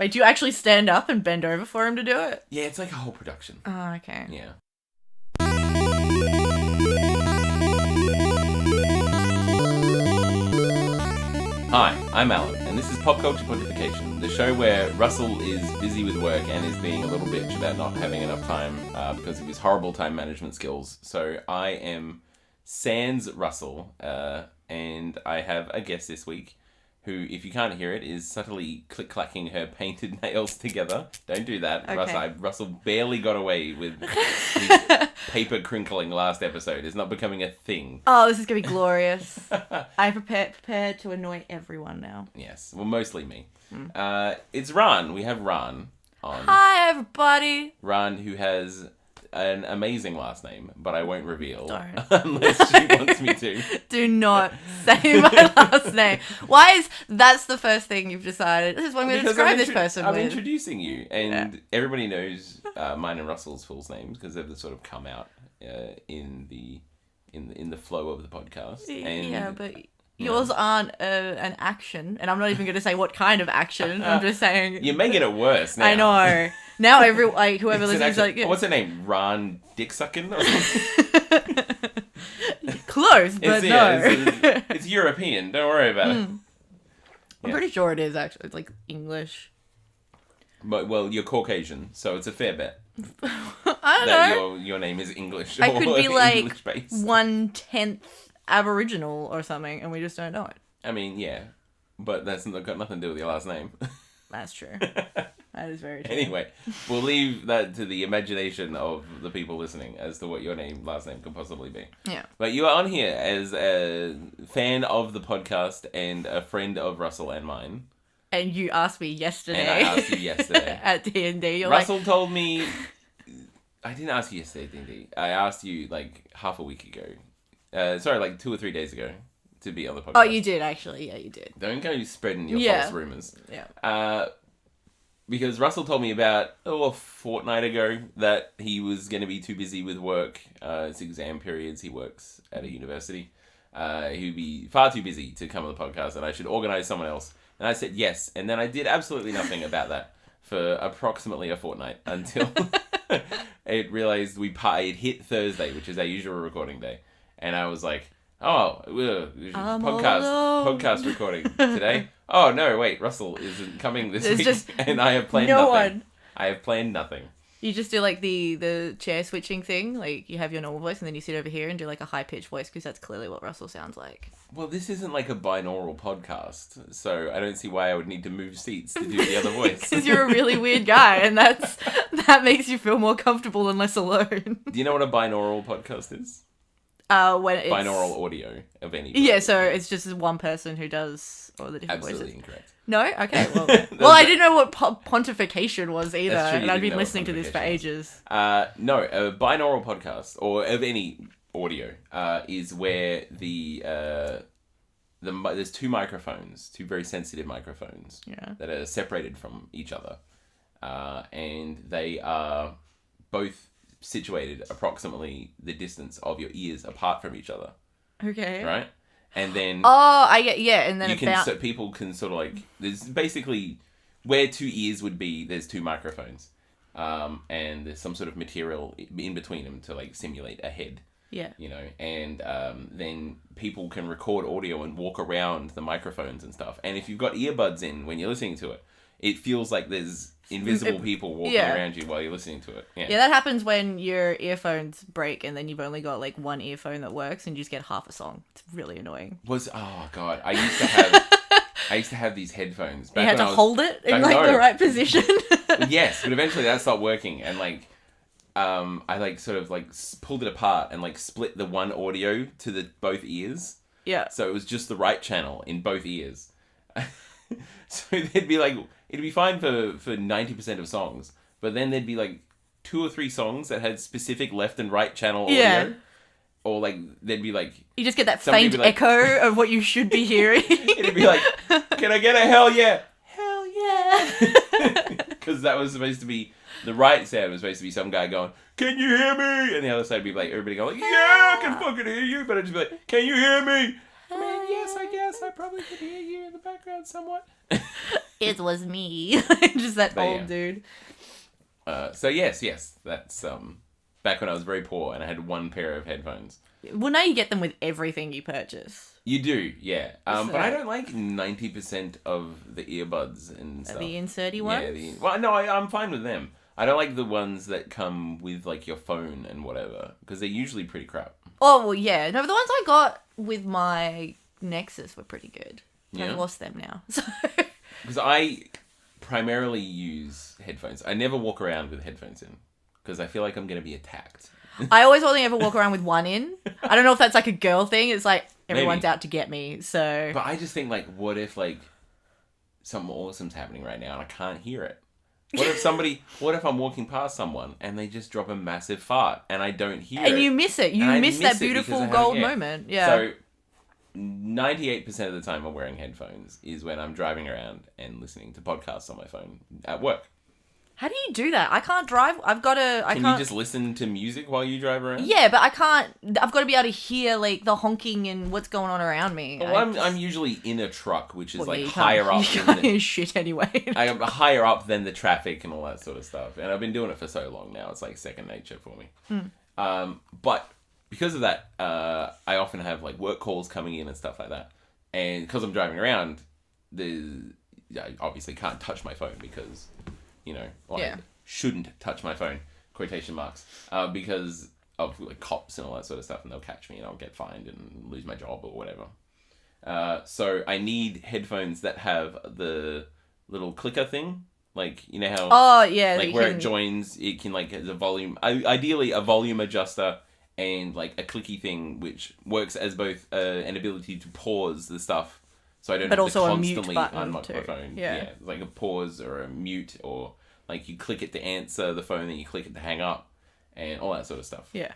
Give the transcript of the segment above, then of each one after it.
Wait, do you actually stand up and bend over for him to do it? Yeah, it's like a whole production. Oh, okay. Yeah. Hi, I'm Alan, and this is Popculture Pontification, the show where Russell is busy with work and is being a little bitch about not having enough time because of his horrible time management skills. So I am sans Russell, and I have a guest this week who, if you can't hear it, is subtly click-clacking her painted nails together. Don't do that. Okay. Russell barely got away with his paper crinkling last episode. It's not becoming a thing. Oh, this is going to be glorious. I'm prepared to annoy everyone now. Yes, well, mostly me. It's Rahn. We have Rahn on. Hi, everybody. Rahn, who has an amazing last name, but I won't reveal. Don't. Unless she wants me to. Do not say my last name. Why is that's the first thing you've decided? This is what I'm going to describe this person I'm with. introducing you, and everybody knows mine and Russell's full names because they've sort of come out in the flow of the podcast. And, yeah, but yours aren't an action, and I'm not even going to say what kind of action. I'm just saying you're making it worse now. I know. Now whoever listens is like, yeah. What's her name? Rahn Dicksucking? Close, but no. It's European. Don't worry about it. I'm pretty sure it is actually. It's like English. But well, you're Caucasian, so it's a fair bet. I don't know. Your name is English. I could be like English-based. 1/10 Aboriginal or something, and we just don't know it. I mean, yeah, but that's got nothing to do with your last name. That's true. That is very true. Anyway, we'll leave that to the imagination of the people listening as to what your last name could possibly be. Yeah. But you are on here as a fan of the podcast and a friend of Russell and mine. And you asked me yesterday. And I asked you yesterday. At D&D. Russell told me... I didn't ask you yesterday at D&D. I asked you like half a week ago. Sorry, like 2 or 3 days ago to be on the podcast. Oh, you did actually. Yeah, you did. Don't go spreading your false rumours. Yeah. Because Russell told me about a fortnight ago that he was going to be too busy with work. It's exam periods. He works at a university. He would be far too busy to come on the podcast, and I should organise someone else. And I said yes, and then I did absolutely nothing about that for approximately a fortnight until it realised it hit Thursday, which is our usual recording day, and I was like, podcast recording today. Oh no, wait, Russell isn't coming this week, and I have planned nothing. I have planned nothing. You just do like the chair switching thing, like you have your normal voice and then you sit over here and do like a high pitched voice because that's clearly what Russell sounds like. Well, this isn't like a binaural podcast, so I don't see why I would need to move seats to do the other voice. Because you're a really weird guy, and that makes you feel more comfortable and less alone. Do you know what a binaural podcast is? When it's... Binaural audio of any kind. Yeah, so it's just one person who does all the different voices. Absolutely incorrect. No? Okay, well, I didn't know what pontification was either, and I'd been listening to this for ages. No, a binaural podcast, or of any audio, is where there's two microphones, two very sensitive microphones, that are separated from each other, and they are both situated approximately the distance of your ears apart from each other. Okay. Right? And then... Oh, I get... Yeah, and then so people can sort of like... There's basically... Where two ears would be, there's two microphones. And there's some sort of material in between them to like simulate a head. Yeah. You know, and then people can record audio and walk around the microphones and stuff. And if you've got earbuds in when you're listening to it, it feels like there's invisible people walking around you while you're listening to it. Yeah, that happens when your earphones break and then you've only got like one earphone that works and you just get half a song. It's really annoying. Oh god, I used to have these headphones. You had to hold it in like the right position. Yes, but eventually that stopped working, and like I like sort of like pulled it apart and like split the one audio to both ears. Yeah. So it was just the right channel in both ears. So they'd be like, it'd be fine for 90% of songs, but then there'd be like 2 or 3 songs that had specific left and right channel audio. Yeah. Or like, there'd be like... You just get that faint echo of what you should be hearing. It'd be like, can I get a hell yeah? Hell yeah. Because that was supposed to be... The right sound was supposed to be some guy going, can you hear me? And the other side would be like, everybody going, like, yeah, I can fucking hear you. But I'd just be like, can you hear me? I mean, yes, I guess I probably could hear you in the background somewhat. It was me. Just that But old yeah. dude. So yes, that's back when I was very poor and I had one pair of headphones. Well, now you get them with everything you purchase. You do, yeah. But I So- don't like 90% of the earbuds and stuff. The inserty ones? Yeah, well, no, I'm fine with them. I don't like the ones that come with, like, your phone and whatever, because they're usually pretty crap. Oh, well, yeah. No, but the ones I got with my Nexus were pretty good. Yeah. I've lost them now. So... Because I primarily use headphones. I never walk around with headphones in, because I feel like I'm going to be attacked. I always only ever walk around with one in. I don't know if that's like a girl thing. It's like everyone's Maybe. out to get me. So But I just think, like, what if, like, something awesome's happening right now and I can't hear it? What if I'm walking past someone and they just drop a massive fart and I don't hear it? and you miss it. You And I miss miss that it beautiful because I gold haven't- moment. Yeah. So 98% of the time I'm wearing headphones is when I'm driving around and listening to podcasts on my phone at work. How do you do that? I can't drive. I've got to. I Can can't. you just listen to music while you drive around? Yeah, but I can't. I've got to be able to hear like the honking and what's going on around me. Well, I'm usually in a truck, which is Well, like yeah, you higher can't- up. You Than can't the, hear shit anyway. I'm higher up than the traffic and all that sort of stuff. And I've been doing it for so long now. It's like second nature for me. But because of that, I often have like work calls coming in and stuff like that. And because I'm driving around, I obviously can't touch my phone because, Yeah. shouldn't touch my phone, quotation marks, because of like cops and all that sort of stuff, and they'll catch me and I'll get fined and lose my job or whatever. So I need headphones that have the little clicker thing, like you know how Oh yeah. like you where can- it joins, it can like as a volume, ideally a volume adjuster and like a clicky thing which works as both an ability to pause the stuff, so I don't But have also to a mute constantly button unlock my too. phone. Yeah. Like a pause or a mute, or like you click it to answer the phone, then you click it to hang up, and all that sort of stuff. Yeah.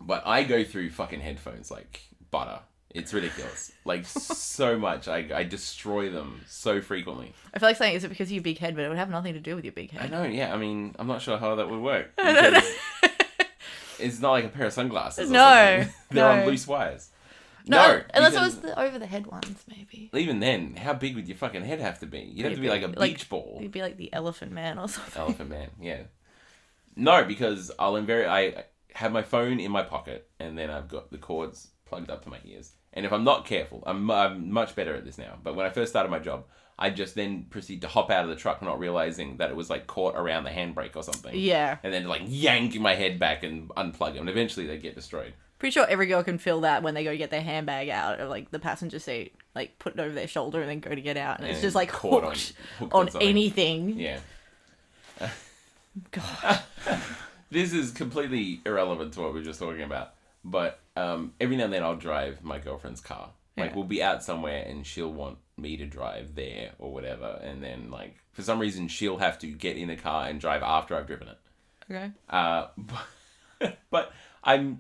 But I go through fucking headphones like butter. It's ridiculous. Like so much. I destroy them so frequently. I feel like saying, is it because of your big head? But it would have nothing to do with your big I head. know, yeah. I mean, I'm not sure how that would work. I don't know. It's not like a pair of sunglasses or No, something. They're no. on loose wires. No, unless it because was the over the head ones, maybe. even then, how big would your fucking head have to be? You'd have to be like a beach ball. You'd be like the elephant man or something. Elephant man, yeah. No, because I have my phone in my pocket, and then I've got the cords plugged up to my ears. And if I'm not careful, I'm much better at this now. But when I first started my job, I just then proceed to hop out of the truck, not realizing that it was like caught around the handbrake or something. Yeah. And then like yank my head back and unplug them, and eventually they get destroyed. Pretty sure every girl can feel that when they go to get their handbag out of like the passenger seat, like put it over their shoulder and then go to get out, and it's And just like caught hooked on on something. anything. Yeah. God. This is completely irrelevant to what we were just talking about. But every now and then I'll drive my girlfriend's car. Like Yeah. we'll be out somewhere and she'll want me to drive there or whatever. And then like for some reason she'll have to get in the car and drive after I've driven it. Okay. But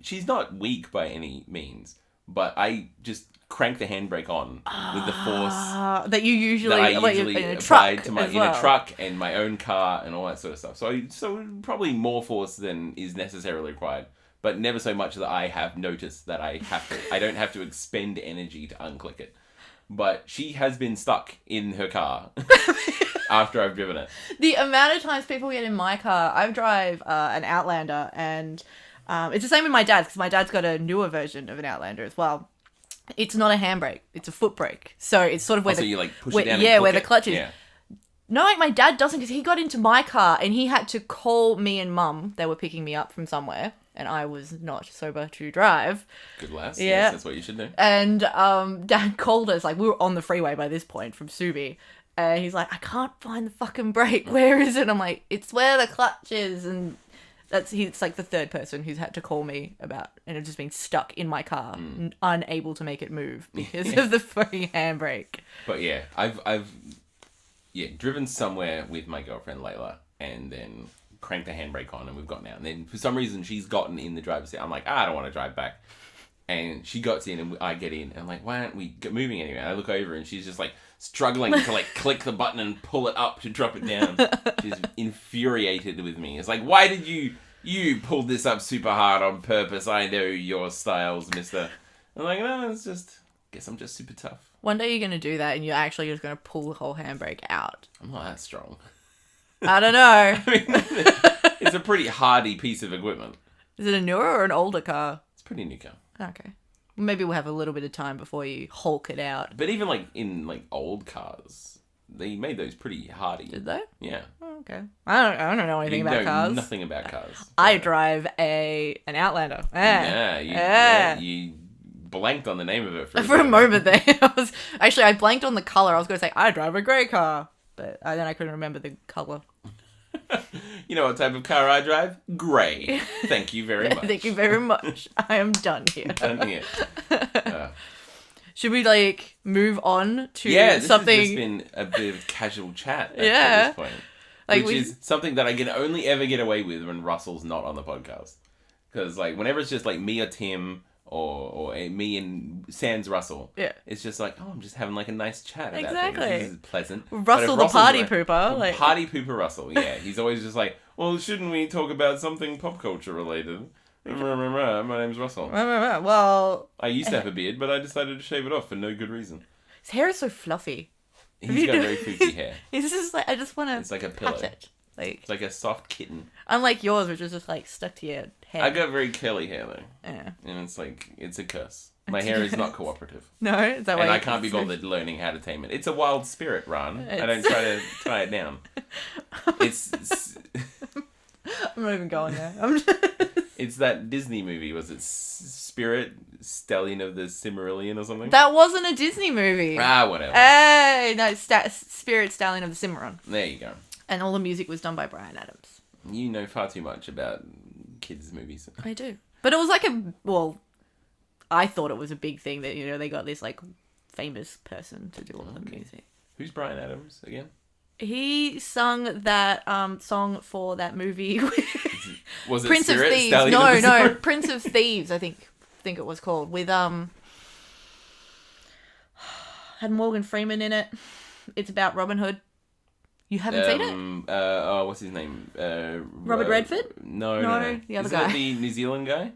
she's not weak by any means. But I just crank the handbrake on with the force That you usually, that I like, usually in a apply truck to my as in well. a truck and my own car and all that sort of stuff. So probably more force than is necessarily required, but never so much that I have noticed that I don't have to expend energy to unclick it. But she has been stuck in her car after I've driven it. The amount of times people get in my car, I drive an Outlander, and it's the same with my dad's, because my dad's got a newer version of an Outlander as well. It's not a handbrake; it's a foot brake. So it's sort of where So the you like push where, it down. yeah, and where click the clutch is. Yeah. No, like my dad doesn't, because he got into my car and he had to call me and mum. They were picking me up from somewhere, and I was not sober to drive. Good lass. Yeah. Yes, that's what you should do. And dad called us, like we were on the freeway by this point from Subi, and he's like, I can't find the fucking brake. Where is it? I'm like, it's where the clutch is. And it's like the third person who's had to call me about, and it's just been stuck in my car, unable to make it move because of the fucking handbrake. But yeah, I've driven somewhere with my girlfriend Layla, and then cranked the handbrake on, and we've gotten out. And then for some reason she's gotten in the driver's seat. I'm like, I don't want to drive back. And she gets in, and I get in, and I'm like, why aren't we moving anywhere? And I look over, and she's just like struggling to like click the button and pull it up to drop it down. She's infuriated with me. It's like, why did you pulled this up super hard on purpose? I know your styles, mister. I'm like, no, it's just, guess I'm just super tough. One day you're going to do that and you're actually just going to pull the whole handbrake out. I'm not that strong. I don't know. I mean, it's a pretty hardy piece of equipment. Is it a newer or an older car? It's a pretty new car. Okay. Maybe we'll have a little bit of time before you hulk it out. But even like in like old cars, they made those pretty hardy. Did they? Yeah. Oh, okay. I don't know anything about cars. Nothing about cars. I drive an Outlander. You blanked on the name of it for a moment there. I blanked on the color. I was going to say I drive a grey car, but then I couldn't remember the color. You know what type of car I drive? Grey. Thank you very much. Thank you very much. I am done here. Done here. Should we move on to This something? has just been a bit of casual chat at this point. Which is something that I can only ever get away with when Russell's not on the podcast. Because whenever it's just me or Tim or me and Sans Russell, it's just I'm just having a nice chat about exactly. things. This is pleasant. Russell the party pooper. Party pooper Russell, yeah. He's always just well, shouldn't we talk about something pop culture related? My name's Russell. Well... I used to have a beard, but I decided to shave it off for no good reason. His hair is so fluffy. He's got very foofy hair. It's just I just want to... It's like a pillow. Pat it. It's like a soft kitten. Unlike yours, which is just stuck to your head. I got very curly hair though. Yeah. And it's a curse. My hair is not cooperative. No, is that why? And I can't be bothered learning how to tame it. It's a wild spirit, Rahn. I don't try to tie it down. It's I'm not even going there. It's that Disney movie. Was it Spirit, Stallion of the Cimmerillion or something? That wasn't a Disney movie. Whatever. Hey, no, Spirit, Stallion of the Cimarron. There you go. And all the music was done by Bryan Adams. You know far too much about kids' movies. I do. But it was I thought it was a big thing that, they got this, famous person to do all the music. Who's Bryan Adams again? He sung that song for that movie. Was it Prince Spirit, of Thieves? Stallion No, Prince of Thieves, I think it was called. With, had Morgan Freeman in it. It's about Robin Hood. You haven't seen it? What's his name? Robert Redford? No. The other Isn't guy. it the New Zealand guy?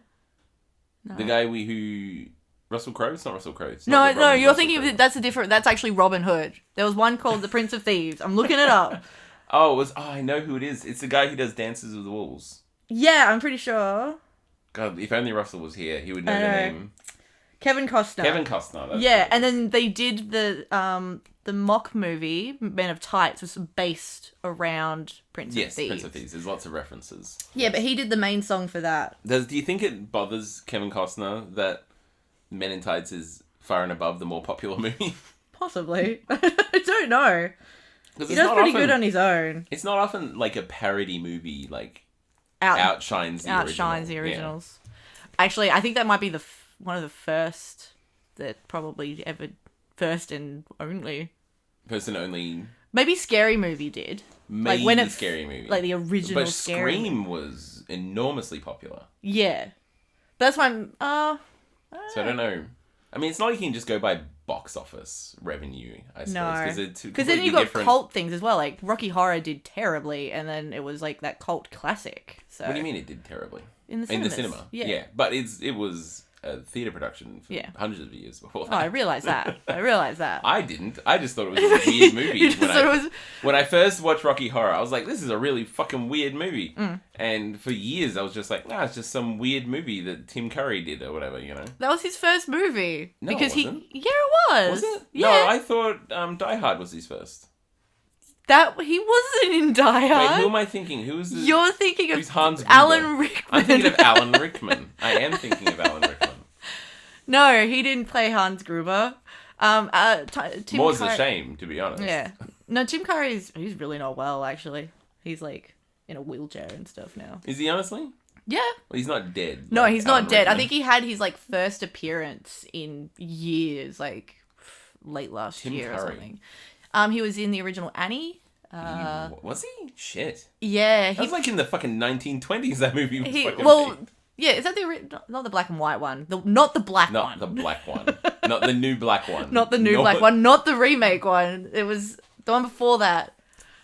No. The guy who... Russell Crowe? It's not Russell Crowe. No, you're thinking of... That's actually Robin Hood. There was one called The Prince of Thieves. I'm looking it up. I know who it is. It's the guy who does Dances with Wolves. Yeah, I'm pretty sure. God, if only Russell was here, he would know the name. Kevin Costner. That's and then they did the mock movie, Men of Tights, was based around Prince of Thieves. Yes, Prince of Thieves. There's lots of references. Yeah, but he did the main song for that. Do you think it bothers Kevin Costner that Men in Tights is far and above the more popular movie? Possibly. I don't know. He does pretty good on his own. It's not often a parody movie outshines the originals. Yeah. Actually, I think that might be one of the first that probably ever... First and only. First and only. Maybe Scary Movie did. Maybe Scary Movie. The original but Scary Scream movie. was enormously popular. Yeah. That's why So I don't know. I mean, it's not like you can just go by box office revenue, I suppose. No. Because then you've got cult things as well. Rocky Horror did terribly, and then it was that cult classic. So. What do you mean it did terribly? In the cinema. Yeah. But it was a theatre production for hundreds of years before that. Oh, I realised that. I didn't. I just thought it was a weird movie. When I first watched Rocky Horror, I was like, this is a really fucking weird movie. And for years, I was just like, it's just some weird movie that Tim Curry did or whatever, That was his first movie. No, because it wasn't. Yeah, it was. Was it? Yeah. No, I thought Die Hard was his first. He wasn't in Die Hard. Wait, who am I thinking? You're thinking of Hans Gruber? Alan Rickman. I'm thinking of Alan Rickman. I am thinking of Alan Rickman. No, he didn't play Hans Gruber. Tim More's Curry... a shame, to be honest. Yeah. No, Tim Curry's he's really not well, actually. He's in a wheelchair and stuff now. Is he honestly? Yeah. Well, he's not dead. No, he's not dead. Rickman. I think he had his first appearance in years, late last year or something. He was in the original Annie. Was he? Shit. Yeah. That was in the fucking 1920s, that movie was fucking big. Yeah, is that not the black and white one? Not the black one. Not the black one. Not the new black one. Not the new black one. Not the remake one. It was the one before that.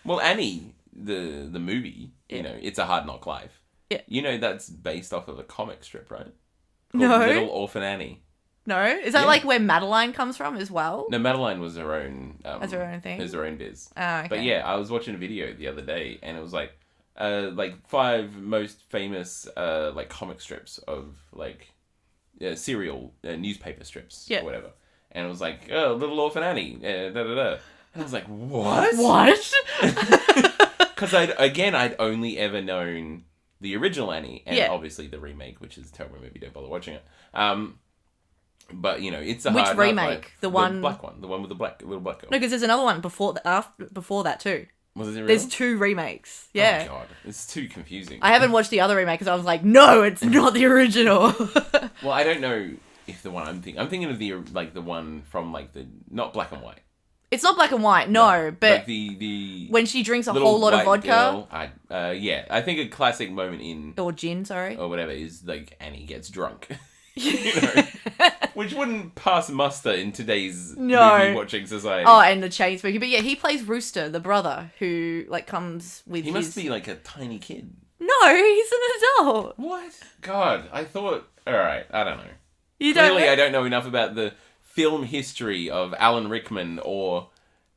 Well, Annie, the movie, It's a Hard Knock Life. Yeah. That's based off of a comic strip, right? Called No. Little Orphan Annie. No? Is that Yeah. like where Madeline comes from as well? No, Madeline was her own. As her own thing? Has her own biz. Oh, okay. But yeah, I was watching a video the other day, and it was like 5 most famous like comic strips of like serial newspaper strips or whatever. And it was like, oh, Little Orphan Annie, da da da. And I was like, what? What? Because I'd only ever known the original Annie, and obviously the remake, which is a terrible movie. Don't bother watching it. But you know, it's a Which hard remake? The black one, the one with the little black girl. No, because there's another one before that too. Was it real? There's 2 remakes. Yeah. Oh god, it's too confusing. I haven't watched the other remake because I was like, no, it's not the original. Well, I don't know if the one I'm thinking of the one from like the not black and white. It's not black and white, no, but like the when she drinks a little whole lot of white vodka girl, yeah, I think a classic moment in or gin, sorry, or whatever is like Annie gets drunk. You know, which wouldn't pass muster in today's movie watching society. Oh, and the chain smoking. But yeah, he plays Rooster, the brother, who like comes with He must be like a tiny kid. No, he's an adult. What? God, I thought... Alright, I don't know. Clearly, I don't know enough about the film history of Alan Rickman or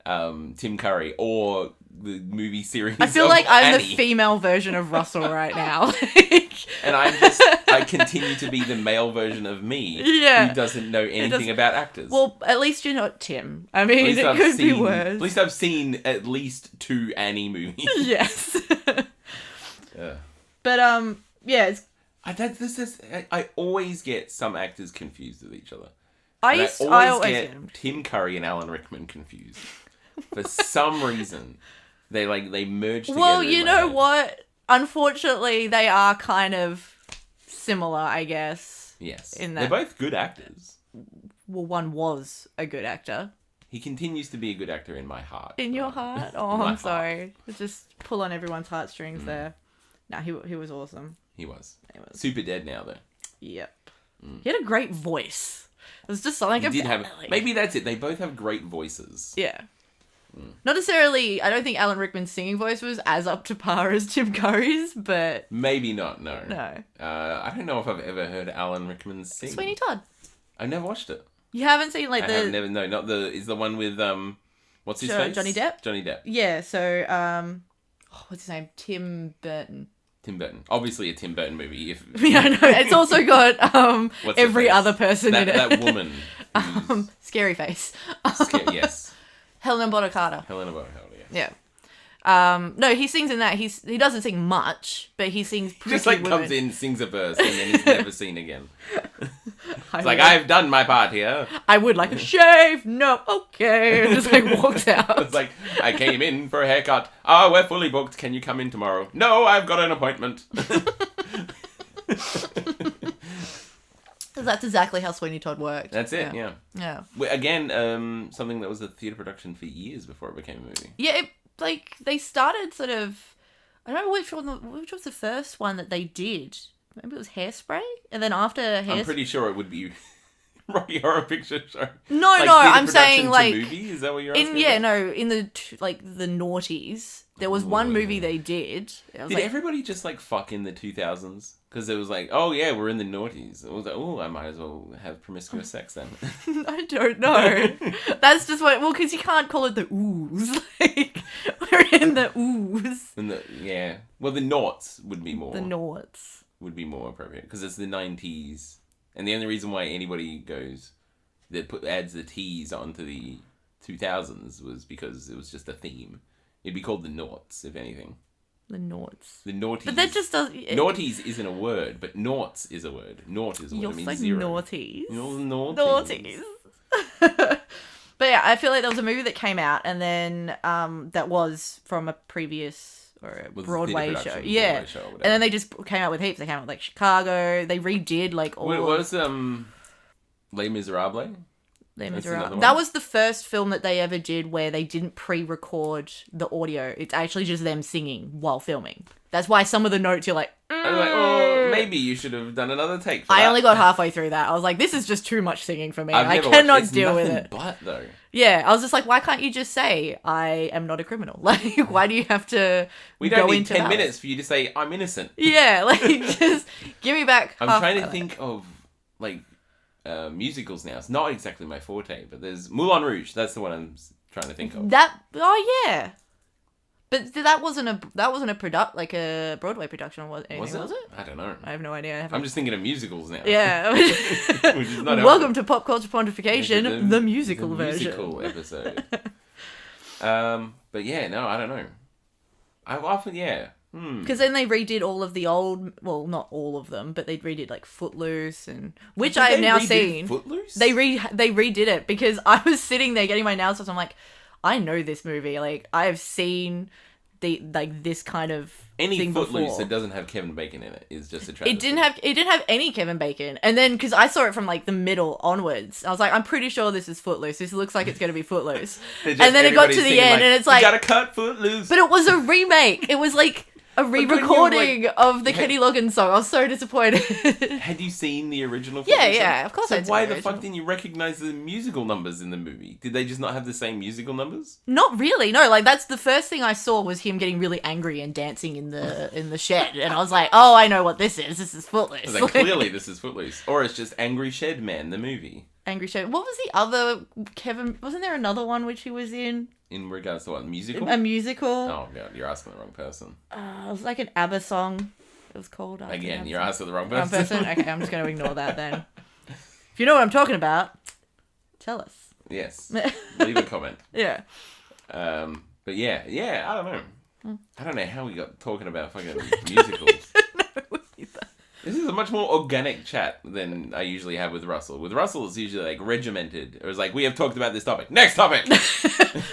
Tim Curry or the movie series I feel of like I'm Annie. the female version of Russell right now. And I continue to be the male version of me who doesn't know anything about actors. Well, at least you're not Tim. I mean, it could be worse. At least I've seen at least 2 Annie movies. Yes. Yeah. But, yeah, it's... I always get some actors confused with each other. I always get Tim Curry and Alan Rickman confused. For some reason, they merge together. Well, you know what? Unfortunately, they are kind of similar, I guess. Yes. In that... They're both good actors. Well, one was a good actor. He continues to be a good actor in my heart. In your heart? Oh, I'm sorry. Just pull on everyone's heartstrings there. No, he was awesome. He was. Super dead now, though. Yep. He had a great voice. There's just something about it. Maybe that's it. They both have great voices. Yeah. Not necessarily, I don't think Alan Rickman's singing voice was as up to par as Tim Curry's, but... Maybe not, no. No. I don't know if I've ever heard Alan Rickman sing. Sweeney Todd. I've never watched it. You haven't seen, like, I have never, no, not the... Is the one with, what's his face? Johnny Depp? Johnny Depp. Yeah, so, what's his name? Tim Burton. Tim Burton. Obviously a Tim Burton movie. Yeah, I know. It's also got, every other person in it. That woman. Scary Face. Yes. Helena Bonham Carter. Helena Bonham Carter, yes. Yeah. No, he sings in that. He doesn't sing much, but he sings Pretty Just like Women. comes in, sings a verse, and then he's never seen again. It's like, I've done my part here. I would like a shave. No, okay. And just like walks out. It's like, I came in for a haircut. Oh, we're fully booked. Can you come in tomorrow? No, I've got an appointment. That's exactly how Sweeney Todd worked. That's it, yeah. Yeah. Again, something that was a theatre production for years before it became a movie. Yeah, they started sort of... I don't know which was the first one that they did. Maybe it was Hairspray? And then after Hairspray... I'm pretty sure it would be Rocky Horror Picture Show. No, like, no, I'm saying like... movie? Is that what you're asking? In the noughties, there was one movie they did. Did everybody just like fuck in the 2000s? Because it was like, oh yeah, we're in the noughties. It was like, oh, I might as well have promiscuous sex then. I don't know. That's just what... Well, because you can't call it the ooze. Like, we're in the ooze. Yeah. Well, the noughts would be more... The noughts. Would be more appropriate. Because it's the 90s. And the only reason why anybody goes... adds the T's onto the 2000s was because it was just a theme. It'd be called the noughts, if anything. The noughts. The naughties. But that just doesn't... Naughties isn't a word, but noughts is a word. Naught is a word. You're It means like zero. naughties. You're naughties. Naughties. But yeah, I feel like there was a movie that came out and then that was from a previous or a Broadway show. Yeah. Broadway show, and then they just came out with heaps. They came out with like Chicago. They redid like all... What was Les Miserables? Les Miserables. That was the first film that they ever did where they didn't pre-record the audio. It's actually just them singing while filming. That's why some of the notes you're like... I'm like, oh, maybe you should have done another take for that. I only got halfway through that. I was like, this is just too much singing for me. I cannot deal with it. But though. Yeah, I was just like, why can't you just say, I am not a criminal? Like, why do you have to We don't need 10 minutes for you to say, I'm innocent. Yeah, like, just give me back I'm trying to think of, like, musicals now. It's not exactly my forte, but there's Moulin Rouge. That's the one I'm trying to think of. Yeah. But that wasn't a like a Broadway production, was it? Was it? I don't know. I have no idea. I'm just thinking of musicals now. Yeah. Which is not Welcome to Popculture Pontification, the musical version. Musical episode. But yeah, no, I don't know. I often, yeah. Because then they redid all of the old, well, not all of them, but they redid like Footloose, and which I have now seen. Footloose? They redid it because I was sitting there getting my nails done. So I'm like, I know this movie. Like, I have seen this kind of any thing Footloose before. that doesn't have Kevin Bacon in it is just a travesty. It didn't have any Kevin Bacon. And then because I saw it from like the middle onwards, I was like, I'm pretty sure this is Footloose. This looks like it's going to be Footloose. And then it got to the end, and it's like, you gotta cut Footloose. But it was a remake. It was like a re-recording of the Kenny Loggins song. I was so disappointed. Had you seen the original Footloose? Yeah, of course I did. So why the fuck didn't you recognize the musical numbers in the movie? Did they just not have the same musical numbers? Not really. No, like that's the first thing I saw was him getting really angry and dancing in the shed, and I was like, oh, I know what this is. This is Footloose. Like, clearly, this is Footloose, or it's just Angry Shed Man, the movie. Angry Shed. What was the other Kevin? Wasn't there another one which he was in? In regards to what, musical? A musical. Oh god, you're asking the wrong person. It was like an ABBA song. It was called. Again, you're asking the wrong person. Okay, I'm just going to ignore that then. If you know what I'm talking about, tell us. Yes. Leave a comment. Yeah. But yeah, I don't know. I don't know how we got talking about fucking musicals. This is a much more organic chat than I usually have with Russell. With Russell, it's usually like regimented. It was like, we have talked about this topic. Next topic!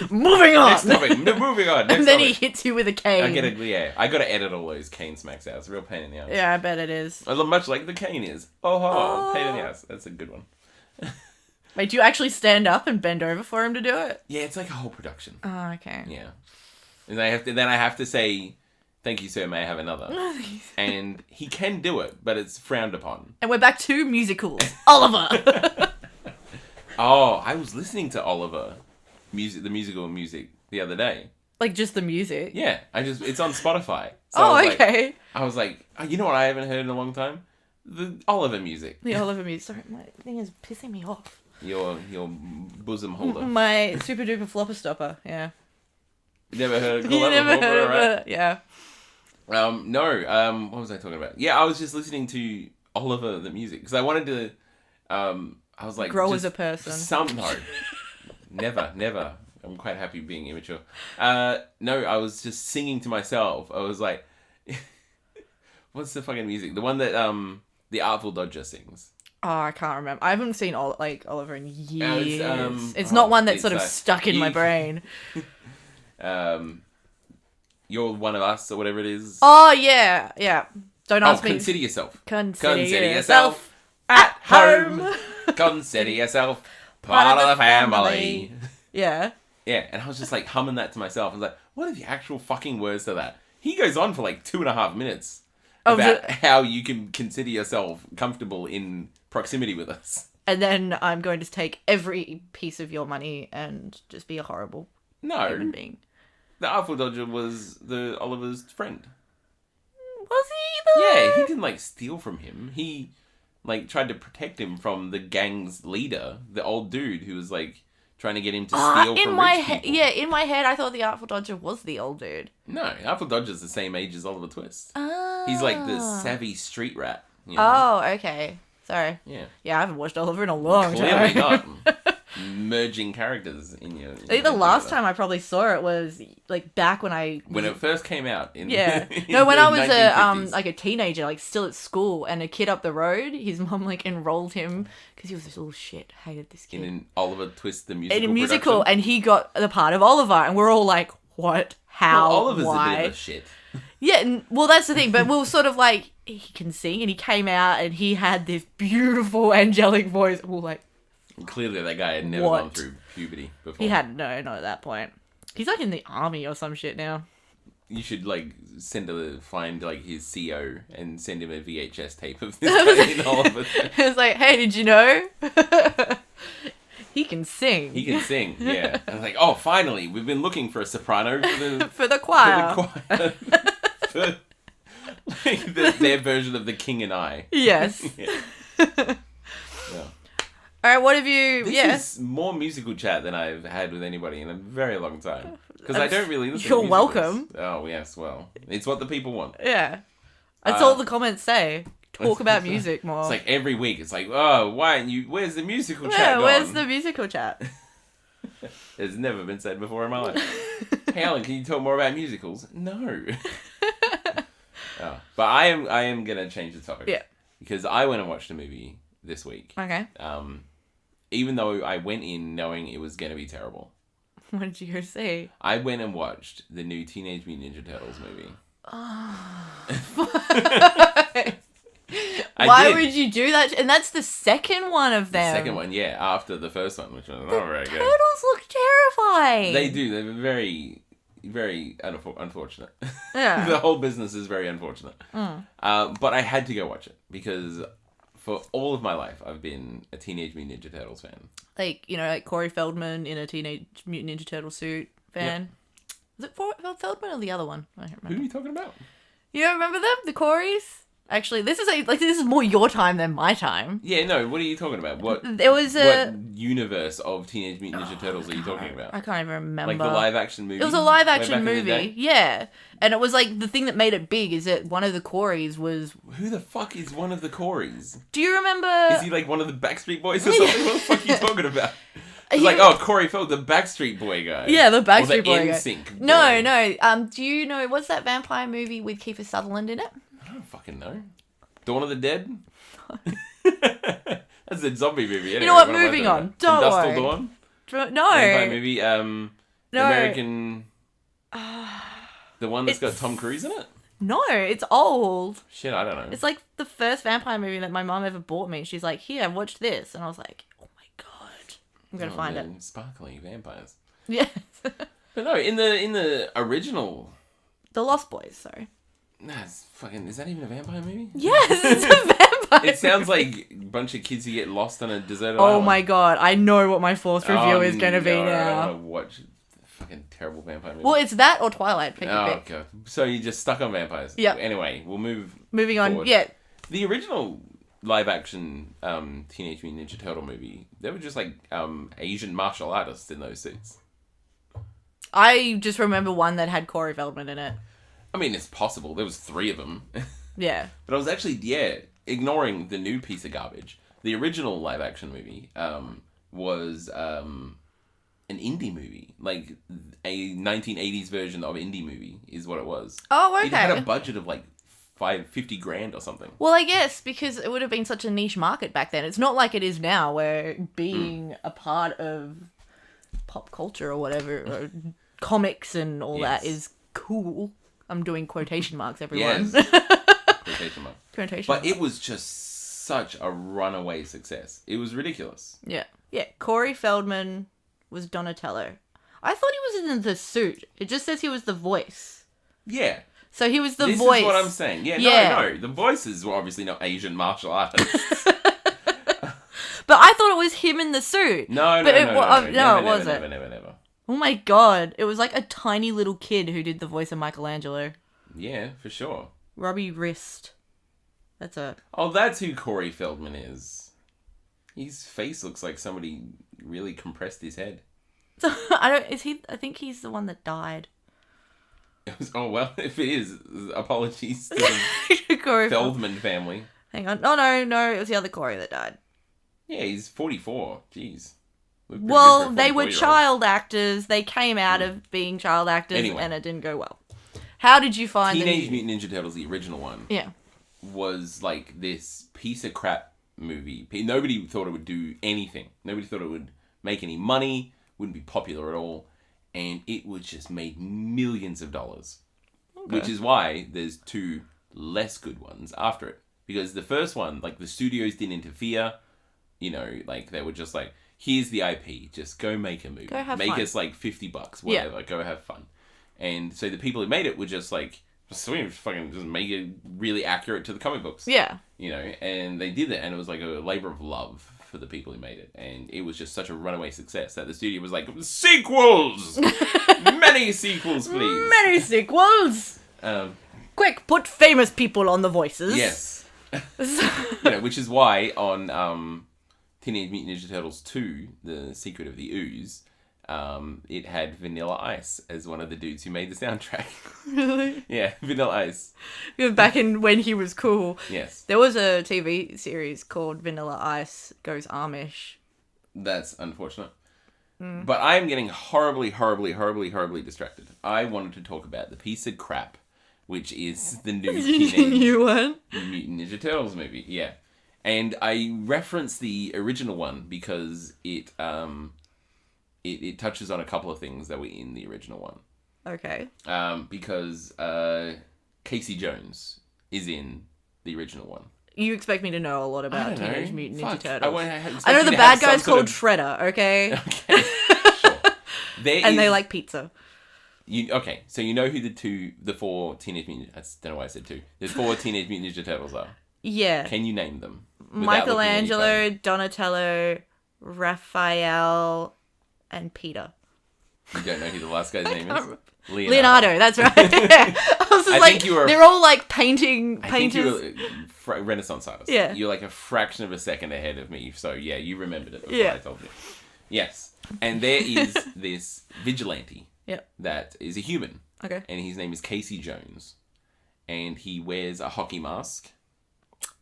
Moving on! Next topic. Moving on. Next and then topic. He hits you with a cane. I gotta edit all those cane smacks out. It's a real pain in the ass. Yeah, I bet it is. Much like the cane is. Oh, pain in the ass. That's a good one. Wait, do you actually stand up and bend over for him to do it? Yeah, it's like a whole production. Oh, okay. Yeah. And then I have to say, thank you, sir, may I have another? And he can do it, but it's frowned upon. And we're back to musicals. Oliver! Oh, I was listening to Oliver, the musical music, the other day. Like, just the music? Yeah, it's on Spotify. So okay. I was like, oh, you know what I haven't heard in a long time? The Oliver music. The Oliver music. Sorry, my thing is pissing me off. Your bosom holder. My super duper flopper stopper, yeah. You never heard of You Cloverfield never heard Lane, of it, yeah. No, what was I talking about? Yeah, I was just listening to Oliver the music, because I wanted to, I was like... Grow as a person. No. Never. I'm quite happy being immature. No, I was just singing to myself. I was like... What's the fucking music? The one that, the Artful Dodger sings. Oh, I can't remember. I haven't seen Oliver in years. It's oh, not one that's it's sort of stuck in my brain. You're One of Us, or whatever it is. Oh, yeah. Don't ask me. Consider yourself. Consider yourself at home. Consider yourself part of the family. Yeah. Yeah, and I was just like humming that to myself. I was like, what are the actual fucking words to that? He goes on for like 2.5 minutes about how you can consider yourself comfortable in proximity with us. And then I'm going to take every piece of your money and just be a horrible human being. The Artful Dodger was Oliver's friend. Was he though? Yeah, he didn't like steal from him. He like tried to protect him from the gang's leader, the old dude who was like trying to get him to steal from rich people. Yeah, in my head I thought the Artful Dodger was the old dude. No, Artful Dodger's the same age as Oliver Twist. Oh. He's like the savvy street rat. You know? Oh, okay. Sorry. Yeah. Yeah, I haven't watched Oliver in a long Clearly time. not. Merging characters in your... I think the last time I probably saw it was like back when it first came out in yeah. in No, when the I was 1950s. like a teenager, like still at school, and a kid up the road, his mom like enrolled him because he was this little shit. Hated this kid. In an Oliver Twist the musical. In a musical, production. and he got the part of Oliver, and we're all like, "What? How? Well, Oliver's why?" a bit of a shit. Yeah, well, that's the thing. But we were sort of like, he can sing, and he came out, and he had this beautiful angelic voice. We were like, clearly that guy had never gone through puberty before. He had not at that point. He's like in the army or some shit now. You should like find like his CO and send him a VHS tape of this guy in Oliver. It's like, hey, did you know? He can sing. He can sing, yeah. I was like, oh, finally, we've been looking for a soprano for the choir. For like their version of The King and I. Yes. Yeah. All right, what have you... This is more musical chat than I've had with anybody in a very long time. Because I don't really listen to You're musicals. welcome. Oh, yes, well. It's what the people want. Yeah. That's all the comments say. Talk about music more. It's like every week, it's like, oh, why aren't you... Where's the musical chat Yeah, gone? where's the musical chat? It's never been said before in my life. Hey, Alan, can you talk more about musicals? No. But I am going to change the topic. Yeah. Because I went and watched a movie this week. Okay. Even though I went in knowing it was going to be terrible. What did you go see? I went and watched the new Teenage Mutant Ninja Turtles movie. Why would you do that? And that's the second one of them. The second one, yeah, after the first one, which was not very good. Turtles look terrifying. They do. They're very, very unfortunate. Yeah. The whole business is very unfortunate. But I had to go watch it because for all of my life, I've been a Teenage Mutant Ninja Turtles fan. Like, you know, like Corey Feldman in a Teenage Mutant Ninja Turtle suit fan. Yep. Was it Feldman or the other one? I don't remember. Who are you talking about? You don't remember them? The Coreys? Actually, this is more your time than my time. Yeah, no, what are you talking about? What universe of Teenage Mutant Ninja Turtles are you talking about? I can't even remember. Like the live action movie? It was a live action movie, yeah. And it was like, the thing that made it big is that one of the Coreys was... Who the fuck is one of the Coreys? Do you remember... Is he like one of the Backstreet Boys or something? What the fuck are you talking about? It's like, oh, Corey Feldman, the Backstreet Boy guy. Yeah, the Backstreet Boy guy. NSYNC boy. No. Do you know, what's that vampire movie with Kiefer Sutherland in it? I don't fucking know. Dawn of the Dead? That's a zombie movie. Anyway, you know what? Moving on. Don't worry. Dawn? No. Vampire movie. No. American... the one that's got Tom Cruise in it? No, it's old. Shit, I don't know. It's like the first vampire movie that my mum ever bought me. She's like, here, watch this. And I was like, oh my God. I'm going to find it. Sparkly vampires. Yes. But no, in the original... The Lost Boys, sorry. Nah, it's fucking... Is that even a vampire movie? Yes, it's a vampire It sounds like a bunch of kids who get lost on a deserted island. island. My God. I know what my fourth review is going to be now. I don't want to watch a fucking terrible vampire movie. Well, it's that or Twilight. Pick a pick. God. So you're just stuck on vampires. Yep. Anyway, we'll Moving forward. on. Yeah. The original live-action Teenage Mutant Ninja Turtle movie, they were just like Asian martial artists in those suits. I just remember one that had Corey Feldman in it. I mean, it's possible. There was 3 of them. Yeah. But I was actually, ignoring the new piece of garbage. The original live-action movie was an indie movie. Like, a 1980s version of indie movie is what it was. Oh, okay. It had a budget of, like, $50,000 or something. Well, I guess, because it would have been such a niche market back then. It's not like it is now, where being a part of pop culture or whatever, or comics and all that is cool. I'm doing quotation marks, everyone. Yes. Quotation marks. Quotation But it was just such a runaway success. It was ridiculous. Yeah. Yeah. Corey Feldman was Donatello. I thought he was in the suit. It just says he was the voice. Yeah. So he was the this voice. This is what I'm saying. Yeah, no. The voices were obviously not Asian martial artists. But I thought it was him in the suit. No, it wasn't. Never. Oh my God. It was like a tiny little kid who did the voice of Michelangelo. Yeah, for sure. Robbie Wrist. That's who Corey Feldman is. His face looks like somebody really compressed his head. So, I think he's the one that died. If it is, apologies to the Corey Feldman family. Hang on. No, it was the other Corey that died. Yeah, he's 44. Jeez. Well, they were child actors. They came out of being child actors, and it didn't go well. How did you find Teenage Mutant Ninja Turtles, the original one? Yeah. Was like this piece of crap movie. Nobody thought it would do anything. Nobody thought it would make any money, wouldn't be popular at all, and it was just made millions of dollars. Okay. Which is why there's 2 less good ones after it. Because the first one, like, the studios didn't interfere. You know, like, they were just like, here's the IP, just go make a movie. Go have make fun. us like $50, whatever, go have fun. And so the people who made it were just like, fucking just make it really accurate to the comic books. Yeah. You know, and they did it, and it was like a labor of love for the people who made it. And it was just such a runaway success that the studio was like, sequels! Many sequels, please. Many sequels! Quick, put famous people on the voices. Yes. Which is why on Teenage Mutant Ninja Turtles 2, The Secret of the Ooze, it had Vanilla Ice as one of the dudes who made the soundtrack. Really? Yeah, Vanilla Ice. Back in when he was cool. Yes. There was a TV series called Vanilla Ice Goes Amish. That's unfortunate. But I'm getting horribly distracted. I wanted to talk about the piece of crap, which is the new New one? Mutant Ninja Turtles movie. Yeah. And I reference the original one because it touches on a couple of things that were in the original one. Okay. Because Casey Jones is in the original one. You expect me to know a lot about Teenage Mutant Ninja Turtles. I know the bad guy's called Shredder, okay? Okay, sure. And they like pizza. Okay, so you know who the four Teenage Mutant... I don't know why I said two. There's 4 Teenage Mutant Ninja Turtles are. Yeah. Can you name them? Michelangelo, Donatello, Raphael, and Peter. You don't know who the last guy's name is? Leonardo, that's right. I was just they're all like painters. I think you were Renaissance artists. Yeah. You're like a fraction of a second ahead of me, so yeah, you remembered it. That's what I told you. Yes. And there is this vigilante that is a human. Okay. And his name is Casey Jones. And he wears a hockey mask.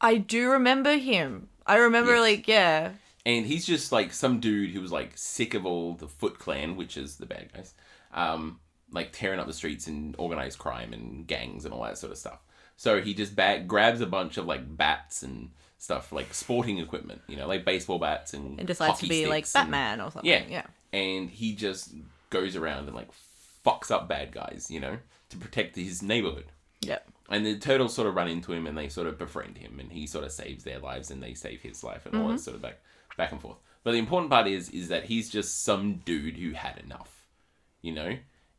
I do remember him. I remember, And he's just like some dude who was like sick of all the Foot Clan, which is the bad guys, like tearing up the streets and organized crime and gangs and all that sort of stuff. So he just grabs a bunch of like bats and stuff, like sporting equipment, like baseball bats and decides hockey to be like Batman or something. Yeah. And he just goes around and like fucks up bad guys, to protect his neighborhood. Yeah. And the turtles sort of run into him and they sort of befriend him and he sort of saves their lives and they save his life and all that sort of back and forth. But the important part is that he's just some dude who had enough,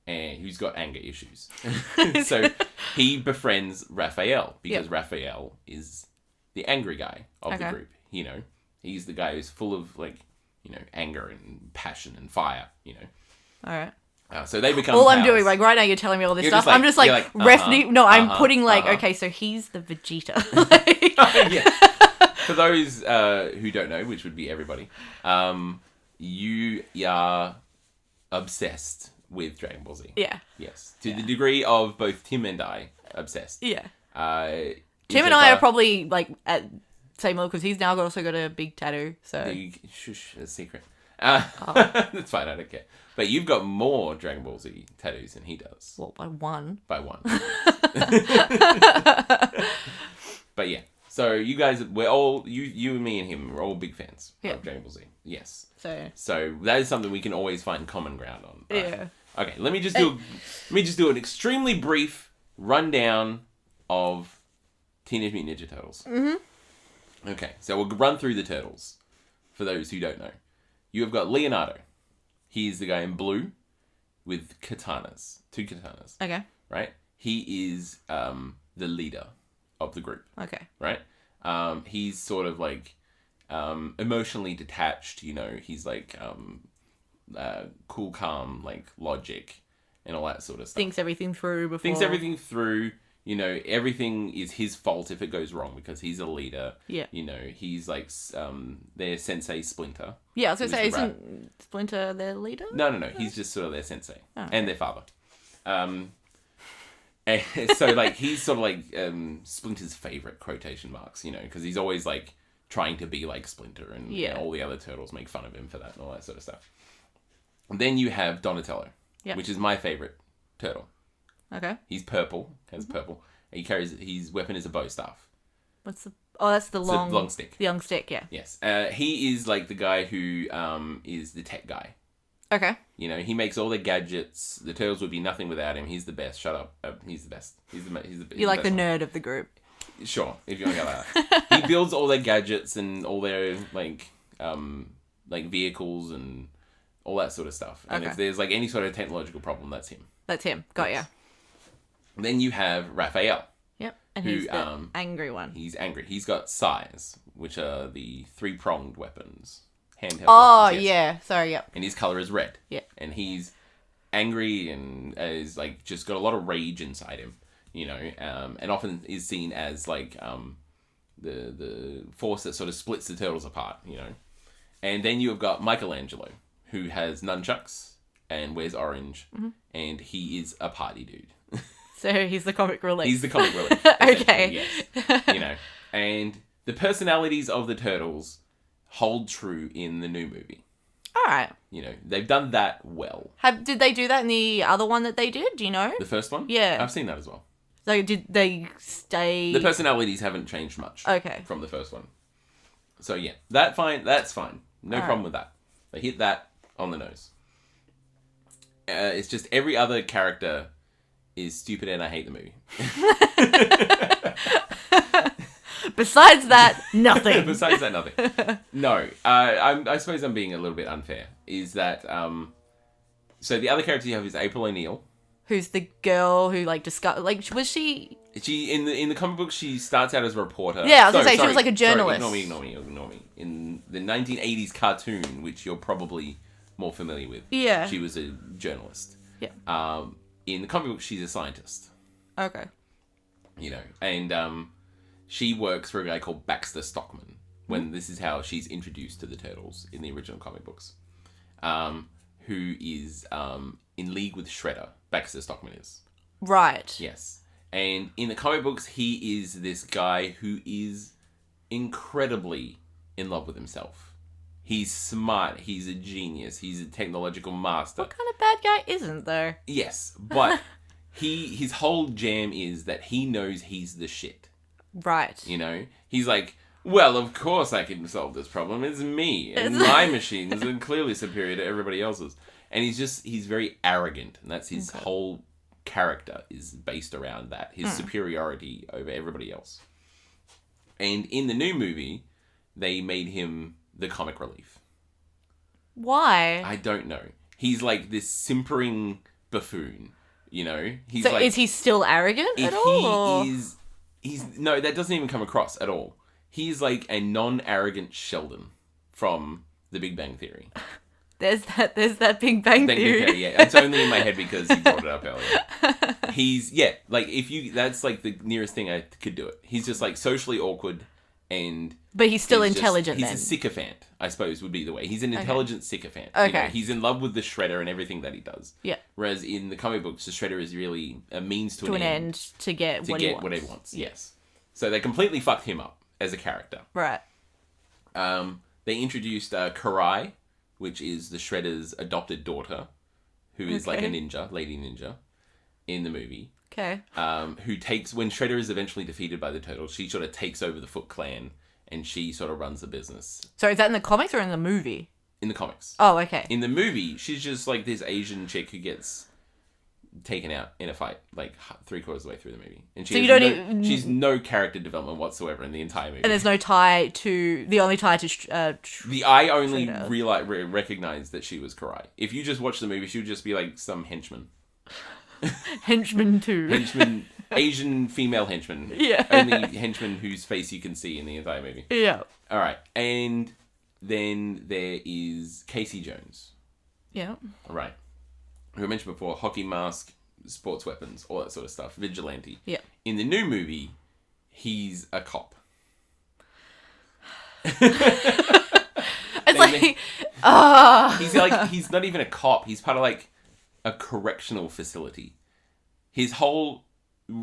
and who's got anger issues. So he befriends Raphael because Raphael is the angry guy of the group. He's the guy who's full of anger and passion and fire. All right. So they become. All pals. I'm doing, right now, you're telling me all this stuff. I'm just I'm putting okay, so he's the Vegeta. Yeah. For those who don't know, which would be everybody, you are obsessed with Dragon Ball Z. Yeah. Yes. To the degree of both Tim and I obsessed. Yeah. Tim and I are probably at same level because he's now also got a big tattoo. So shush, a secret. That's fine. I don't care. But you've got more Dragon Ball Z tattoos than he does. Well, by one. But yeah. So you guys, we're all you and me and him. We're all big fans of Dragon Ball Z. Yes. So that is something we can always find common ground on. Right? Yeah. Okay. Let me just do an extremely brief rundown of Teenage Mutant Ninja Turtles. Mm-hmm. Okay. So we'll run through the turtles for those who don't know. You have got Leonardo. He's the guy in blue with katanas, 2 katanas. Okay. Right. He is the leader of the group. Okay. Right? He's sort of like emotionally detached, he's like cool, calm, like logic and all that sort of stuff. Thinks everything through. Everything is his fault if it goes wrong because he's a leader. Yeah. He's like their sensei Splinter. Yeah, I was going to say, isn't Splinter their leader? No. He's just sort of their sensei and their father. So like he's sort of like Splinter's favorite quotation marks, because he's always like trying to be like Splinter and all the other turtles make fun of him for that and all that sort of stuff. And then you have Donatello, which is my favorite turtle. Okay. He's purple, has purple. He his weapon is a bow staff. What's the... Oh, that's the long stick. The long stick, yeah. Yes. He is like the guy who is the tech guy. Okay. He makes all the gadgets. The turtles would be nothing without him. He's the best. Shut up. He's the best. He's You're like the nerd of the group. Sure, if you want to go like that. He builds all their gadgets and all their like vehicles and all that sort of stuff. And if there's like any sort of technological problem, that's him. That's him. Got ya. Then you have Raphael. Yep. And he's the angry one. He's angry. He's got sais, which are the 3-pronged weapons. Handheld weapons, yeah. Sorry, yep. And his colour is red. Yeah. And he's angry and is like just got a lot of rage inside him, and often is seen as like the force that sort of splits the turtles apart, And then you have got Michelangelo, who has nunchucks and wears orange, and he is a party dude. So he's the comic relief. He's the comic relief. Okay. Yes. And the personalities of the turtles hold true in the new movie. All right. They've done that well. Did they do that in the other one that they did? Do you know? The first one? Yeah. I've seen that as well. So did they stay... The personalities haven't changed much. Okay. From the first one. So yeah, that's fine. No problem with that. They hit that on the nose. It's just every other character is stupid and I hate the movie. Besides that, nothing. Besides that, nothing. No, I suppose I'm being a little bit unfair. Is that so? The other character you have is April O'Neil, who's the girl who was she? She in the comic book she starts out as a reporter. Yeah, I was gonna say she was like a journalist. Ignore me. In the 1980s cartoon, which you're probably more familiar with, yeah, she was a journalist. Yeah. In the comic book, she's a scientist. Okay. And she works for a guy called Baxter Stockman. When this is how she's introduced to the Turtles in the original comic books, who is in league with Shredder. Baxter Stockman is. Right. Yes. And in the comic books, he is this guy who is incredibly in love with himself. He's smart. He's a genius. He's a technological master. What kind of bad guy isn't there? Yes, but his whole jam is that he knows he's the shit. Right. He's like, well, of course I can solve this problem. It's me. And my machines are clearly superior to everybody else's. And he's very arrogant. And that's his whole character is based around that. His superiority over everybody else. And in the new movie, they made him the comic relief. Why? I don't know. He's like this simpering buffoon, He's so is he still arrogant at all? No, that doesn't even come across at all. He's like a non-arrogant Sheldon from The Big Bang Theory. There's that Big Bang Theory. Yeah. It's only in my head because you brought it up earlier. That's like the nearest thing I could do it. He's just like socially awkward but he's still intelligent he's a sycophant, I suppose would be the way. He's an intelligent sycophant. Okay. He's in love with the Shredder and everything that he does. Yeah. Whereas in the comic books, the Shredder is really a means to an end to get what he wants. Yes. So they completely fucked him up as a character. Right. They introduced Karai, which is the Shredder's adopted daughter, who is like a ninja, lady ninja, in the movie. Okay. Who takes, when Shredder is eventually defeated by the Turtles, she sort of takes over the Foot Clan and she sort of runs the business. So is that in the comics or in the movie? In the comics. Oh, okay. In the movie, she's just like this Asian chick who gets taken out in a fight, like 3/4 of the way through the movie. And she's no character development whatsoever in the entire movie. And there's no tie to, the only tie to... I only recognized that she was Karai. If you just watch the movie, she would just be like some henchman. Henchman too. Henchman, Asian female henchman. Yeah. Only henchman whose face you can see in the entire movie. Yeah. All right. And then there is Casey Jones. Yeah. All right. Who I mentioned before, hockey mask, sports weapons, all that sort of stuff. Vigilante. Yeah. In the new movie, he's a cop. He's not even a cop. He's part of like a correctional facility. His whole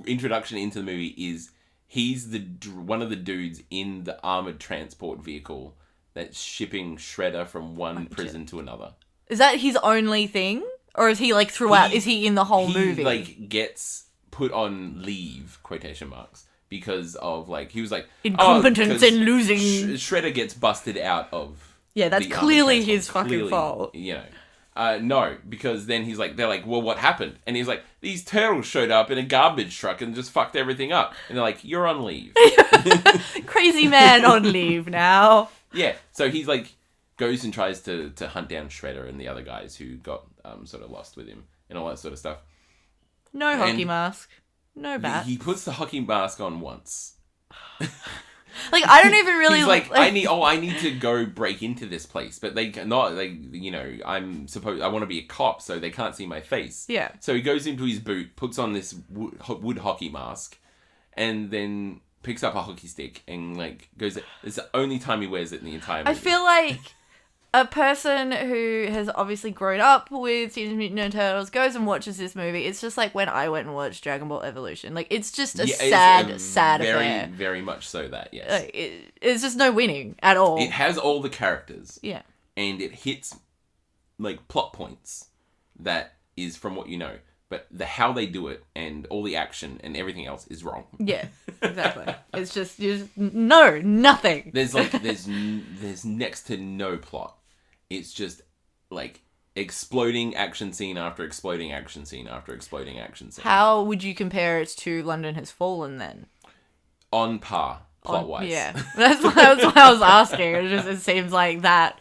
introduction into the movie is he's one of the dudes in the armored transport vehicle that's shipping Shredder from one prison to another. Is that his only thing? Or is he like throughout? Is he in the whole movie? He like gets put on leave, quotation marks, because of like, he was like... incompetence and losing... Shredder gets busted out of... Yeah, that's clearly his fucking fault. No, because then he's like, they're like, well, what happened? And he's like, these turtles showed up in a garbage truck and just fucked everything up. And they're like, you're on leave. Crazy man on leave now. Yeah, so he's like, goes and tries to hunt down Shredder and the other guys who got sort of lost with him and all that sort of stuff. No hockey mask. No bat. He puts the hockey mask on once. Like, I don't even really... He's like, I need to go break into this place, but I want to be a cop, so they can't see my face. Yeah. So he goes into his boot, puts on this wood hockey mask, and then picks up a hockey stick and like goes... It's the only time he wears it in the entire movie. I feel like a person who has obviously grown up with Teenage Mutant Ninja Turtles goes and watches this movie. It's just like when I went and watched Dragon Ball Evolution. Like, it's just a sad affair. Very much so that, yes. It's just no winning at all. It has all the characters. Yeah. And it hits, like, plot points that is from what you know. But how they do it and all the action and everything else is wrong. Yeah, exactly. It's just nothing. There's next to no plot. It's just like exploding action scene after exploding action scene after exploding action scene. How would you compare it to London Has Fallen then? On par, plot-wise. Yeah, that's why I was asking. It seems like that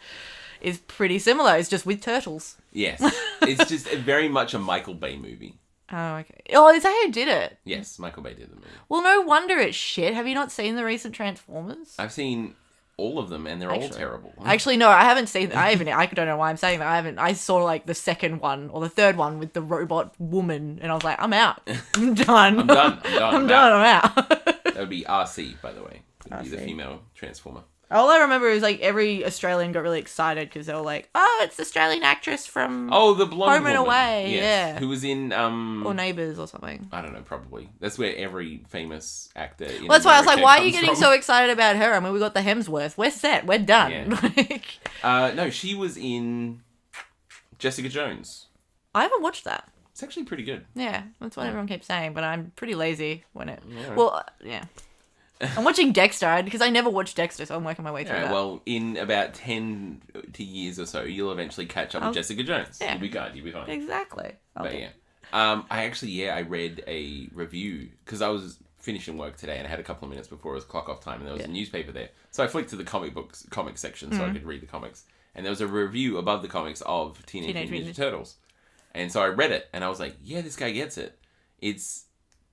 is pretty similar. It's just with turtles. Yes. It's just very much a Michael Bay movie. Oh, okay. Oh, is that who did it? Yes, Michael Bay did the movie. Well, no wonder it's shit. Have you not seen the recent Transformers? I've seen all of them and they're all terrible. Actually, no, I haven't seen... I don't know why I'm saying that. I saw like the second one or the third one with the robot woman and I was like, I'm out. I'm done. I'm out. That would be RC, by the way. It would be the female Transformer. All I remember is like every Australian got really excited because they were like, "Oh, it's the Australian actress from the blonde Home and woman. Away, Yes. yeah, who was in or Neighbours or something." I don't know, probably. That's where every famous actor. Well, that's why I was like, "Why are you getting so excited about her?" I mean, we got the Hemsworth. We're set. We're done. Yeah. No, she was in Jessica Jones. I haven't watched that. It's actually pretty good. Yeah, that's what everyone keeps saying, but I'm pretty lazy when it. Yeah. Well, yeah. I'm watching Dexter because I never watched Dexter, so I'm working my way through that. Well, in about 10 years or so, you'll eventually catch up with Jessica Jones. Yeah. You'll be good. You'll be fine. Exactly. I read a review because I was finishing work today and I had a couple of minutes before it was clock off time and there was a newspaper there. So I flicked to the comic section so I could read the comics. And there was a review above the comics of Teenage Mutant Ninja Turtles. And so I read it and I was like, yeah, this guy gets it. It's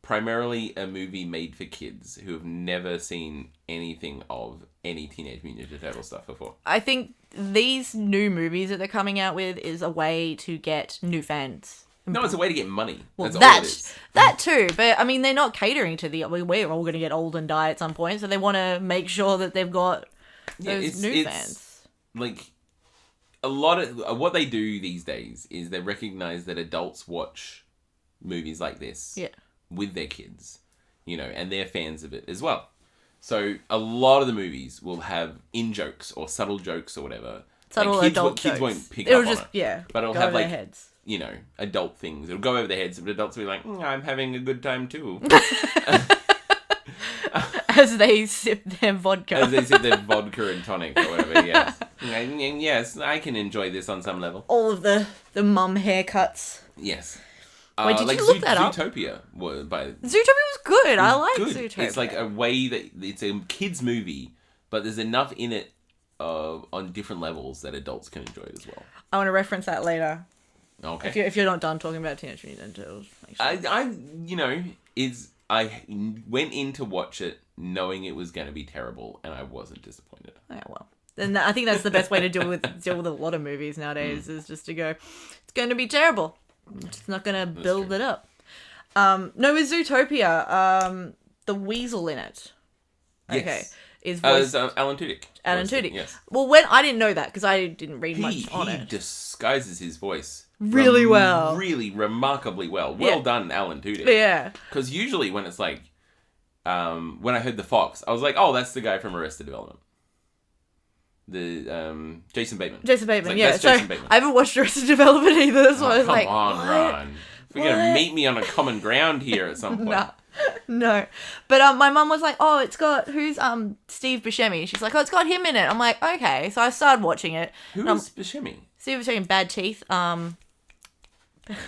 primarily a movie made for kids who have never seen anything of any Teenage Mutant Ninja Turtle stuff before. I think these new movies that they're coming out with is a way to get new fans. No, it's a way to get money. Well, That's all it is. That too, but I mean, they're not catering to we're all going to get old and die at some point, so they want to make sure that they've got those new fans. Like, a lot of what they do these days is they recognize that adults watch movies like this. Yeah. With their kids, and they're fans of it as well. So a lot of the movies will have in-jokes or subtle jokes or whatever. Subtle adult kids jokes. won't pick It'll up just, on it. Yeah, but it'll go have over like, their heads. Adult things. It'll go over their heads, but adults will be like, I'm having a good time too. As they sip their vodka. As they sip their vodka and tonic or whatever, yes. Yes, I can enjoy this on some level. All of the mum haircuts. Yes. Wait, did you look that up? Zootopia was good. I like good. Zootopia. It's like a way that it's a kids movie, but there's enough in it on different levels that adults can enjoy it as well. I want to reference that later. Okay. If you're not done talking about Teenage Mutant Ninja Turtles. I went in to watch it knowing it was going to be terrible, and I wasn't disappointed. Yeah, well. And I think that's the best way to deal with a lot of movies nowadays is just to go, it's going to be terrible. It's not going to build it up. No, with Zootopia, the weasel in it. Okay. Yes. Is Alan Tudyk. Alan Tudyk. Yes. Well, when I didn't know that because I didn't read much on it. He disguises his voice really well. Really remarkably well. Well done, Alan Tudyk. Yeah. Because usually when it's like, when I heard the Fox, I was like, oh, that's the guy from Arrested Development. The Jason Bateman. Jason Bateman, like, yeah. That's Jason Bateman. I haven't watched Arrested Development either. That's why I was like, come on, Rahn. We're gonna meet me on a common ground here at some point. No. But my mum was like, oh, it's got who's Steve Buscemi. She's like, oh, it's got him in it. I'm like, okay. So I started watching it. Who is Buscemi? Steve Buscemi, Bad Teeth.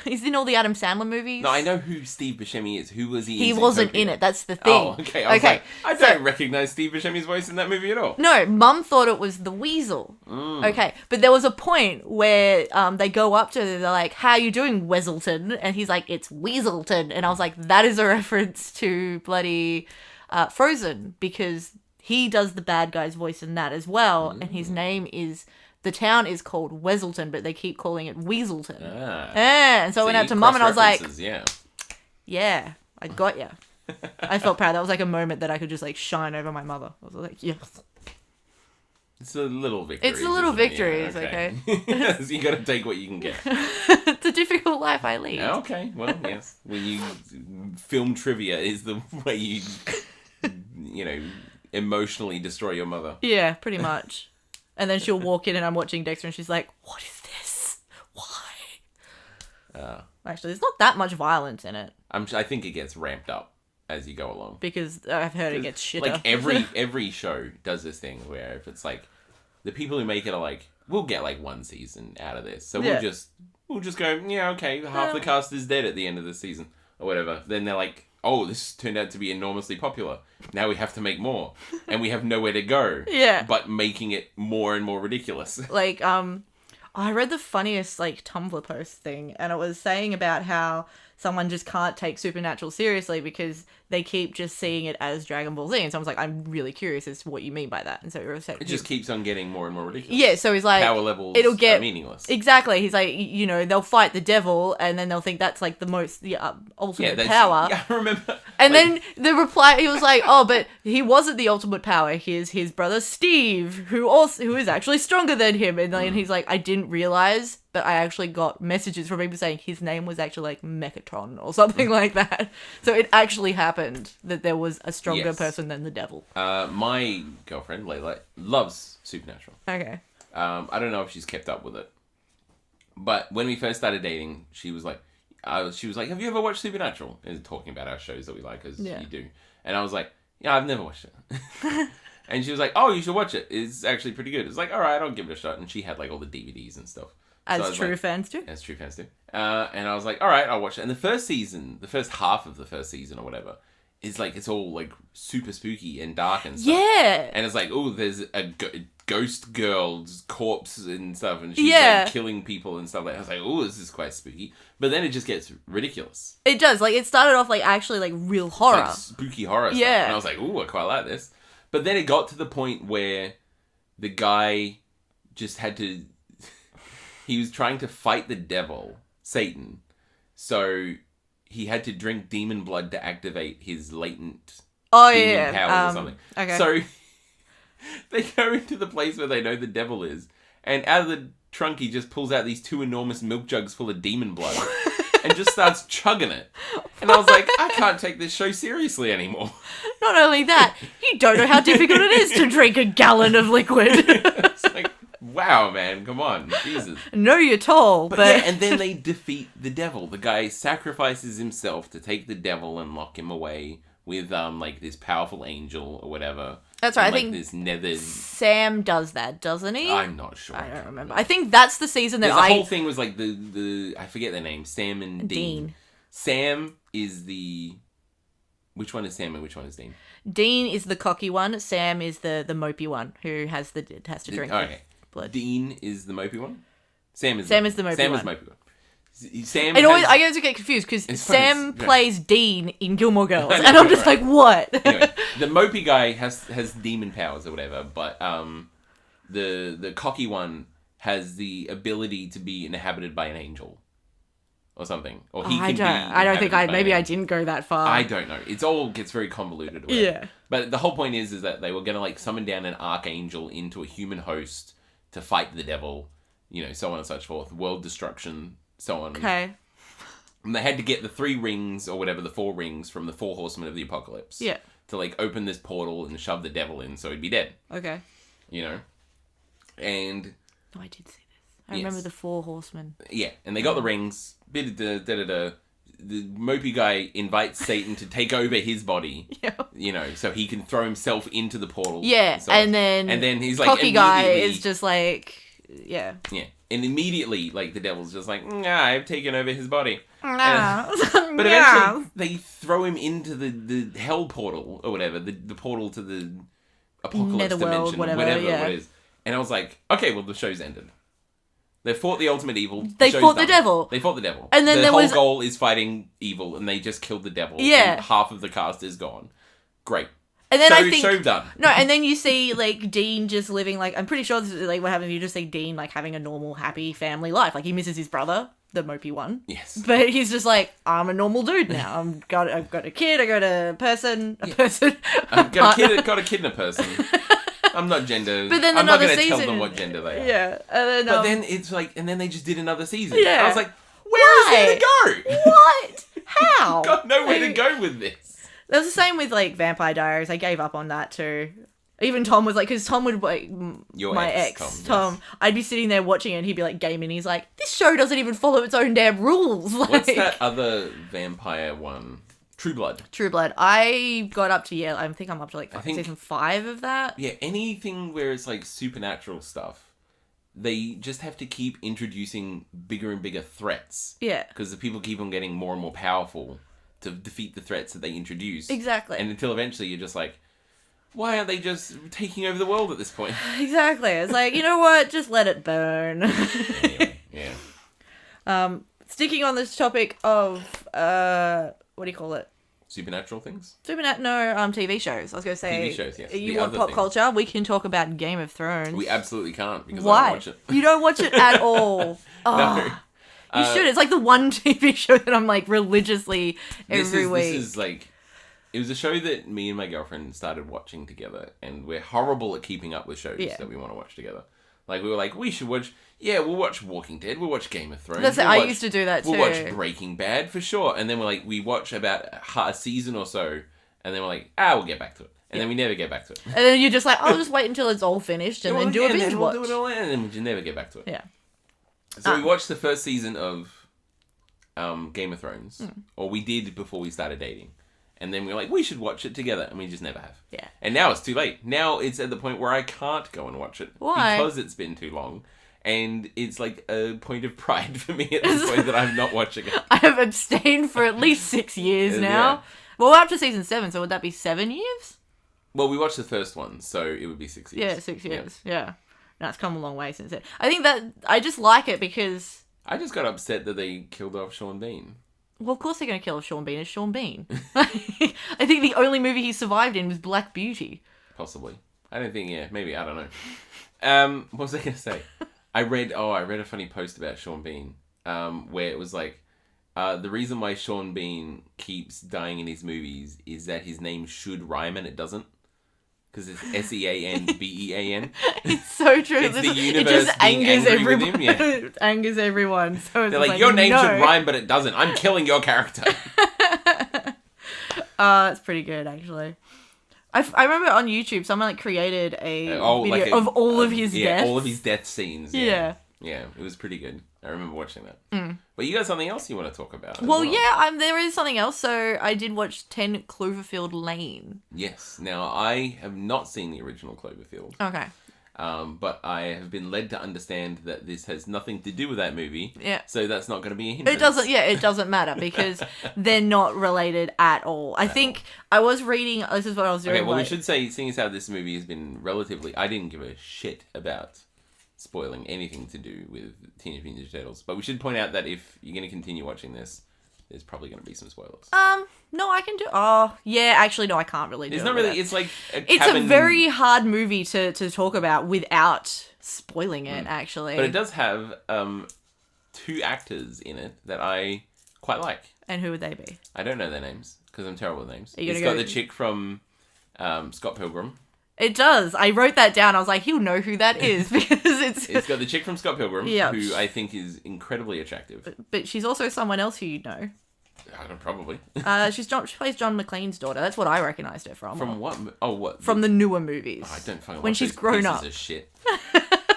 He's in all the Adam Sandler movies. No, I know who Steve Buscemi is. Who was he? He wasn't in it. That's the thing. Oh, okay. I was like, I don't recognize Steve Buscemi's voice in that movie at all. No, Mum thought it was the weasel. Okay, but there was a point where they go up to him, they're like, how you doing, Weselton? And he's like, it's Weaselton. And I was like, that is a reference to bloody Frozen because he does the bad guy's voice in that as well. And his name is... The town is called Weselton, but they keep calling it Weaselton. And so I went out to Mum and I was like, yeah, I got ya. I felt proud. That was like a moment that I could just like shine over my mother. I was like, yes. It's a little victory. It's a little isn't it? victory, Yeah, it's okay. So you got to take what you can get. It's a difficult life I lead. Yeah, okay, well, yes. When you film trivia is the way you emotionally destroy your mother. Yeah, pretty much. And then she'll walk in and I'm watching Dexter and she's like, what is this? Why? Actually, there's not that much violence in it. I think it gets ramped up as you go along. Because I've heard it gets shitter. Like every show does this thing where if it's like the people who make it are like, we'll get like one season out of this. So we'll just go, yeah, okay, half the cast is dead at the end of the season or whatever. Then they're like, oh, this turned out to be enormously popular. Now we have to make more. And we have nowhere to go. Yeah. But making it more and more ridiculous. Like, I read the funniest, like, Tumblr post thing, and it was saying about how someone just can't take Supernatural seriously because they keep just seeing it as Dragon Ball Z. And someone's like, I'm really curious as to what you mean by that. And so it just keeps on getting more and more ridiculous. Yeah, so he's like, power levels are meaningless. Exactly. He's like, they'll fight the devil, and then they'll think that's like the most ultimate power. Yeah, I remember. And then the reply, he was like, oh, but he wasn't the ultimate power. Here's his brother Steve, who is actually stronger than him. And then he's like, I didn't realize, but I actually got messages from people saying his name was actually like Mechatron or something like that. So it actually happened that there was a stronger person than the devil. My girlfriend, Layla, loves Supernatural. Okay. I don't know if she's kept up with it. But when we first started dating, she was like, have you ever watched Supernatural? And talking about our shows that we like, as you do. And I was like, yeah, I've never watched it. And she was like, oh, you should watch it. It's actually pretty good. It's like, all right, I'll give it a shot. And she had like all the DVDs and stuff. As true fans do. As true fans do. And I was like, all right, I'll watch it. And the first half of the first season or whatever, is like, it's all like super spooky and dark and stuff. Yeah. And it's like, oh, there's a ghost girl's corpse and stuff. And she's like killing people and stuff. Like, I was like, oh, this is quite spooky. But then it just gets ridiculous. It does. Like, it started off like actually like real horror. Like spooky horror stuff. And I was like, oh, I quite like this. But then it got to the point where the guy just had to... He was trying to fight the devil, Satan. So he had to drink demon blood to activate his latent demon powers or something. Okay. So they go into the place where they know the devil is. And out of the trunk, he just pulls out these 2 enormous milk jugs full of demon blood. And just starts chugging it. And I was like, I can't take this show seriously anymore. Not only that, you don't know how difficult it is to drink a gallon of liquid. It's like, wow, man, come on, Jesus. No, you're tall, but... Yeah, and then they defeat the devil. The guy sacrifices himself to take the devil and lock him away with, like, this powerful angel or whatever. That's right, and, I like, think this nethered... Sam does that, doesn't he? I'm not sure. I don't remember. I think that's the season that The whole thing was, like, the I forget their name, Sam and Dean. Sam is the... Which one is Sam and which one is Dean? Dean is the cocky one. Sam is the mopey one who has to drink blood. Dean is the mopey one? Sam is the mopey one. Sam is the mopey one. Sam I get to get confused because Sam plays Dean in Gilmore Girls, and I'm just like, what? Anyway, the mopey guy has demon powers or whatever, but the cocky one has the ability to be inhabited by an angel or something, or he can I don't think I didn't go that far. I don't know. It all gets very convoluted. Yeah. But the whole point is that they were going to like summon down an archangel into a human host to fight the devil, so on and such forth, world destruction. So on. Okay. And they had to get the 3 rings or whatever, the 4 rings from the 4 horsemen of the apocalypse. Yeah. To like open this portal and shove the devil in so he'd be dead. Okay. And... Oh, I did see this. I remember the 4 horsemen. Yeah. And they got the rings. The mopey guy invites Satan to take over his body. Yeah. So he can throw himself into the portal. Yeah. And then he's like... Cocky guy is just like... Yeah. Yeah. And immediately, like, the devil's just like, I've taken over his body. Nah. But eventually, they throw him into the hell portal, or whatever, the portal to the apocalypse Netherworld, dimension, whatever it is. And I was like, okay, well, the show's ended. They fought the ultimate evil. They fought the devil. They fought the devil. And then the whole goal is fighting evil, and they just killed the devil. Yeah. And half of the cast is gone. Great. And then I think... Show done. No, and then you see, like, Dean just living, like... I'm pretty sure this is, like, what happens. You just see Dean, like, having a normal, happy family life. Like, he misses his brother, the mopey one. Yes. But he's just like, I'm a normal dude now. I've got a kid, I got a person. I've got a kid and a person. I'm not gender. But then I'm not another going to tell season- them what gender they are. Yeah. And then, But then it's like, and then they just did another season. Yeah. I was like, where is there to go? What? How? Got nowhere to go with this. It was the same with like Vampire Diaries. I gave up on that too. Even Tom was like, because Tom would like my ex Tom. Yes. I'd be sitting there watching it, and he'd be like gaming. He's like, this show doesn't even follow its own damn rules. Like, What's that other vampire one? True Blood. True Blood. I got up to I think I'm up to like season 5 of that. Yeah, anything where it's like supernatural stuff, they just have to keep introducing bigger and bigger threats. Yeah. Because the people keep on getting more and more powerful to defeat the threats that they introduce. Exactly. And until eventually you're just like, why aren't they just taking over the world at this point? Exactly. It's like, you know what? Just let it burn. Anyway, yeah. Sticking on this topic of, what do you call it? Supernatural things? TV shows. I was going to say. TV shows, yes. You The want other pop thing. culture? We can talk about Game of Thrones. We absolutely can't because I Why? don't watch it. You don't watch it at all. Oh, No. you should. It's like the one TV show that I'm like religiously every week. This is like, it was a show that me and my girlfriend started watching together, and we're horrible at keeping up with shows that we want to watch together. Like, we were like, we should watch, we'll watch Walking Dead, we'll watch Game of Thrones. I used to do that too. We'll watch Breaking Bad for sure. And then we're like, we watch about a season or so, and then we're like, we'll get back to it. And then we never get back to it. And then you're just like, I'll just wait until it's all finished and then do a binge watch. We'll do it all, and then we just never get back to it. Yeah. So we watched the first season of Game of Thrones, or we did before we started dating. And then we were like, we should watch it together. And we just never have. Yeah. And now it's too late. Now it's at the point where I can't go and watch it. Why? Because it's been too long. And it's like a point of pride for me at this point that I'm not watching it. I have abstained for at least 6 years now. Yeah. Well, we're up to season 7, so would that be 7 years? Well, we watched the first one, so it would be 6 years. Yeah, 6 years. Yeah. No, it's come a long way since then. I think that I just like it because... I just got upset that they killed off Sean Bean. Well, of course they're going to kill Sean Bean. It's Sean Bean. I think the only movie he survived in was Black Beauty. Possibly. I don't think, maybe, I don't know. What was I going to say? I read a funny post about Sean Bean, where it was like, the reason why Sean Bean keeps dying in his movies is that his name should rhyme and it doesn't. Because it's Seanbean. It's so true. It's the it universe just being angers angry with everyone. him, yeah. It angers everyone. So They're it's like, your name no. should rhyme, but it doesn't. I'm killing your character. It's pretty good, actually. I remember on YouTube, someone like created a video like of all of his deaths. all of his death scenes. Yeah. Yeah, it was pretty good. I remember watching that. But you got something else you want to talk about? as Well, yeah, there is something else. So I did watch 10 Cloverfield Lane. Yes. Now, I have not seen the original Cloverfield. Okay. But I have been led to understand that this has nothing to do with that movie. Yeah. So that's not going to be a hindrance. It doesn't matter because they're not related at all. I think I was reading, this is what I was doing. Okay, well, we should say, seeing as how this movie has been relatively, I didn't give a shit about spoiling anything to do with Teenage Mutant Ninja Turtles. But we should point out that if you're going to continue watching this, there's probably going to be some spoilers. No, I can do. Oh, yeah. Actually, no, I can't really do. It's not really. It's like it's a very hard movie to talk about without spoiling it. Actually, but it does have 2 actors in it that I quite like. And who would they be? I don't know their names because I'm terrible with names. It's got the chick from Scott Pilgrim. It does. I wrote that down. I was like, he'll know who that is because It's got the chick from Scott Pilgrim, Yeah. who I think is incredibly attractive. But she's also someone else who you know. I don't probably. She plays John McClane's daughter. That's what I recognised her from. From what? Oh, what? From the newer movies. I don't fucking when watch she's those grown pieces up. Of shit.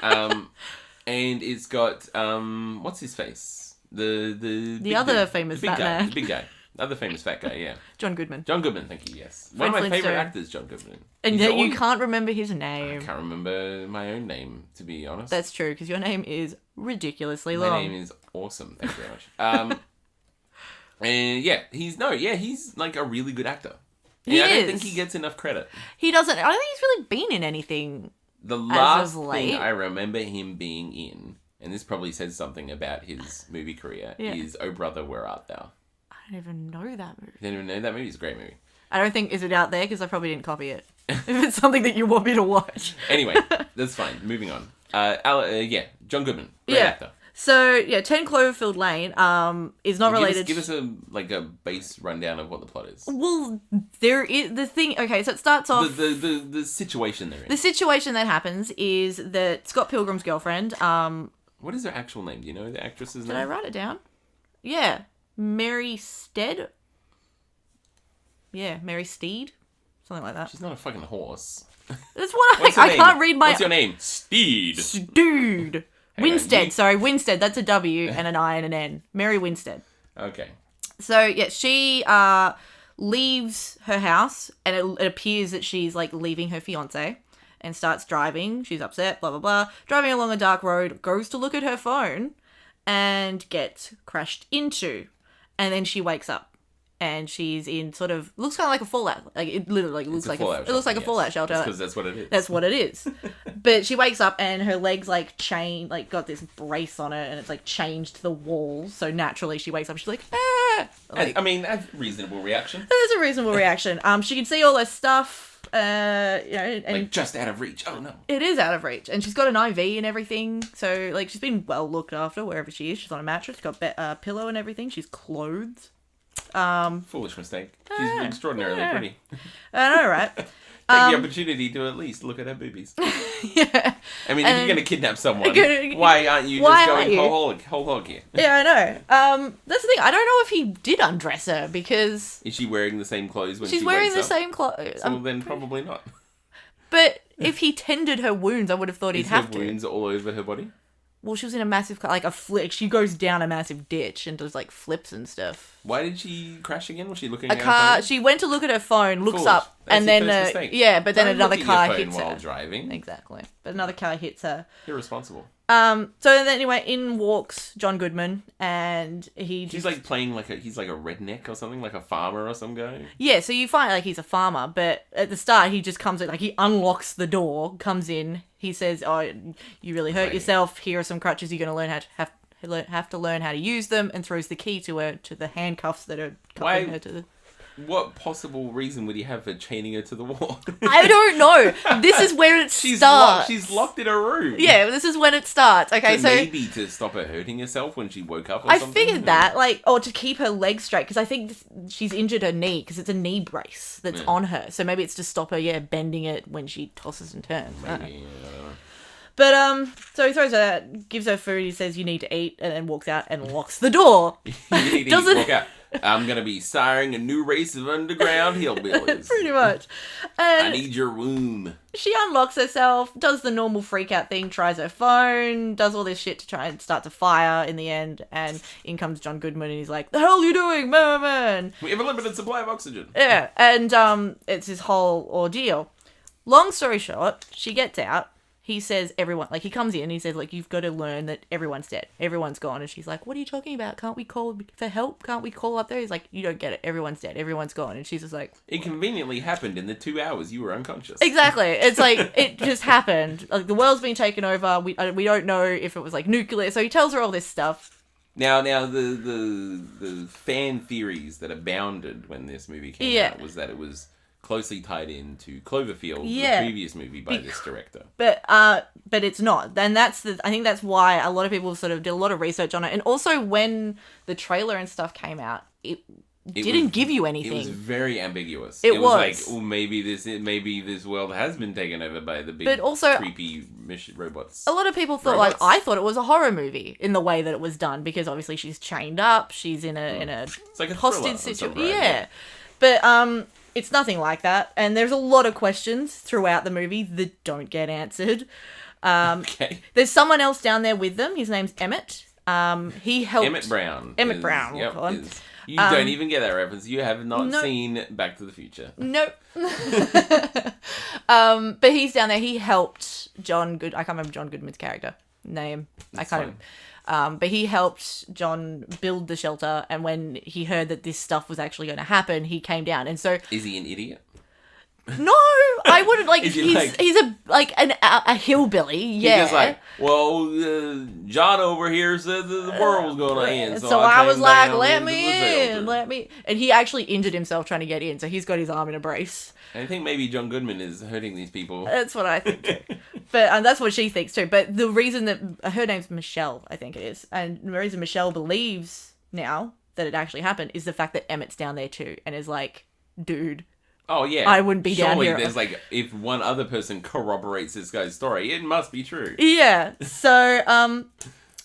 And it's got what's his face? The big other dude. famous the big fat guy, man. the big guy, the other famous fat guy. Yeah, John Goodman. John Goodman. Thank you. Yes, one of my Flintstone. favorite actors, John Goodman. And He's yet the you only- can't remember his I name. can't remember my own name, to be honest. That's true because your name is ridiculously My long. name is awesome. Thank you very much. And he's like a really good actor. He I don't is. think he gets enough credit. He doesn't. I don't think he's really been in anything. The last of thing late. I remember him being in, and this probably says something about his movie career, is Oh Brother, Where Art Thou? I don't even know that movie. You don't even know that movie? It's a great movie. I don't think is it out there because I probably didn't copy it. If it's something that you want me to watch. Anyway, that's fine. Moving on. John Goodman. Great actor. So, yeah, 10 Cloverfield Lane is not related... Give us a base rundown of what the plot is. Well, there is... The thing... Okay, so it starts off... The situation they're in. The situation that happens is that Scott Pilgrim's girlfriend... What is her actual name? Do you know the actress's name? Did I write it down? Yeah. Mary Stead? Yeah, Mary Steed? Something like that. She's not a fucking horse. That's what I can't read my... What's your name? Steed. Steed. Winstead, sorry, Winstead. That's a W and an I and an N. Mary Winstead. Okay. So, yeah, she leaves her house, and it appears that she's, like, leaving her fiancé and starts driving. She's upset, blah, blah, blah. Driving along a dark road, goes to look at her phone and gets crashed into. And then she wakes up. And she's in sort of looks kind of like a fallout. Like it literally looks like a fallout shelter. Because that's what it is. That's what it is. But she wakes up and her legs like chained, like got this brace on it, and it's like chained to the wall. So naturally, she wakes up. She's like, ah. Like, I mean, that's a reasonable reaction. That's a reasonable reaction. She can see all her stuff. You know, and like just out of reach. Oh no, it is out of reach, and she's got an IV and everything. So like she's been well looked after wherever she is. She's on a mattress, got a pillow and everything. She's clothed. Foolish mistake. She's extraordinarily pretty. I know, right? Take the opportunity to at least look at her boobies. Yeah. I mean, if you're going to kidnap someone, why aren't you just going whole hog here? Yeah, I know. That's the thing. I don't know if he did undress her because... Is she wearing the same clothes when she wakes up? She's wearing the same clothes. So then probably not. But if he tended her wounds, I would have thought he'd have to. Wounds all over her body? Well, she was in a massive, like a flip. She goes down a massive ditch and does like flips and stuff. Why did she crash again? Was she looking at a car? She went to look at her phone, looks up, and then but then another car hits her while driving. Exactly, but another car hits her. Irresponsible. So then anyway, in walks John Goodman, and he's like playing he's like a redneck or something, like a farmer or some guy. Yeah, so you find like he's a farmer, but at the start he just comes in, like he unlocks the door, comes in, he says, "Oh, you really hurt yourself. Here are some crutches. You're going to learn how to have to learn how to use them," and throws the key to her to the handcuffs that are cuffing her to the. What possible reason would he have for chaining her to the wall? I don't know. This is where it starts. She's locked in a room. Yeah, this is when it starts. Okay, so maybe to stop her hurting herself when she woke up or something? I figured that, or to keep her legs straight, because I think she's injured her knee, because it's a knee brace that's on her. So maybe it's to stop her, bending it when she tosses and turns. Maybe, I don't know. But, so he throws her, gives her food, he says, "You need to eat," and then walks out and locks the door. You need to eat, walk out. I'm going to be siring a new race of underground hillbillies. Pretty much. And I need your womb. She unlocks herself, does the normal freak out thing, tries her phone, does all this shit to try and start to fire in the end, and in comes John Goodman and he's like, "The hell are you doing, man? We have a limited supply of oxygen." Yeah, and it's this whole ordeal. Long story short, she gets out. He says everyone, he comes in and he says, "You've got to learn that everyone's dead. Everyone's gone." And she's like, "What are you talking about? Can't we call for help? Can't we call up there?" He's like, "You don't get it. Everyone's dead. Everyone's gone." And she's just like... It conveniently happened in the 2 hours you were unconscious. Exactly. It's like, it just happened. The world's been taken over. We don't know if it was nuclear. So he tells her all this stuff. Now the fan theories that abounded when this movie came out was that it was closely tied into Cloverfield, the previous movie by this director. But it's not. And I think that's why a lot of people sort of did a lot of research on it. And also when the trailer and stuff came out, it didn't give you anything. It was very ambiguous. It was like, oh, maybe this world has been taken over by the big, creepy robots. A lot of people thought, I thought it was a horror movie in the way that it was done, because obviously she's chained up, she's in a it's like a hostage situation. Yeah. But it's nothing like that, and there's a lot of questions throughout the movie that don't get answered. Okay. There's someone else down there with them. His name's Emmett. He helped... Emmett Brown. We'll call him. You don't even get that reference. You have not seen Back to the Future. Nope. But he's down there. He helped John Good. I can't remember John Goodman's character name. But he helped John build the shelter, and when he heard that this stuff was actually going to happen, he came down. And so, is he an idiot? No, I wouldn't he's a hillbilly. Yeah. He's John over here said that the world was going to end, so I was like, "Let me in, let me." And he actually injured himself trying to get in, so he's got his arm in a brace. I think maybe John Goodman is hurting these people. That's what I think too. But that's what she thinks too. But the reason that her name's Michelle, I think it is, and the reason Michelle believes now that it actually happened is the fact that Emmett's down there too, and is like, dude. Oh yeah, I wouldn't be down here. There's like, if one other person corroborates this guy's story, it must be true. Yeah. So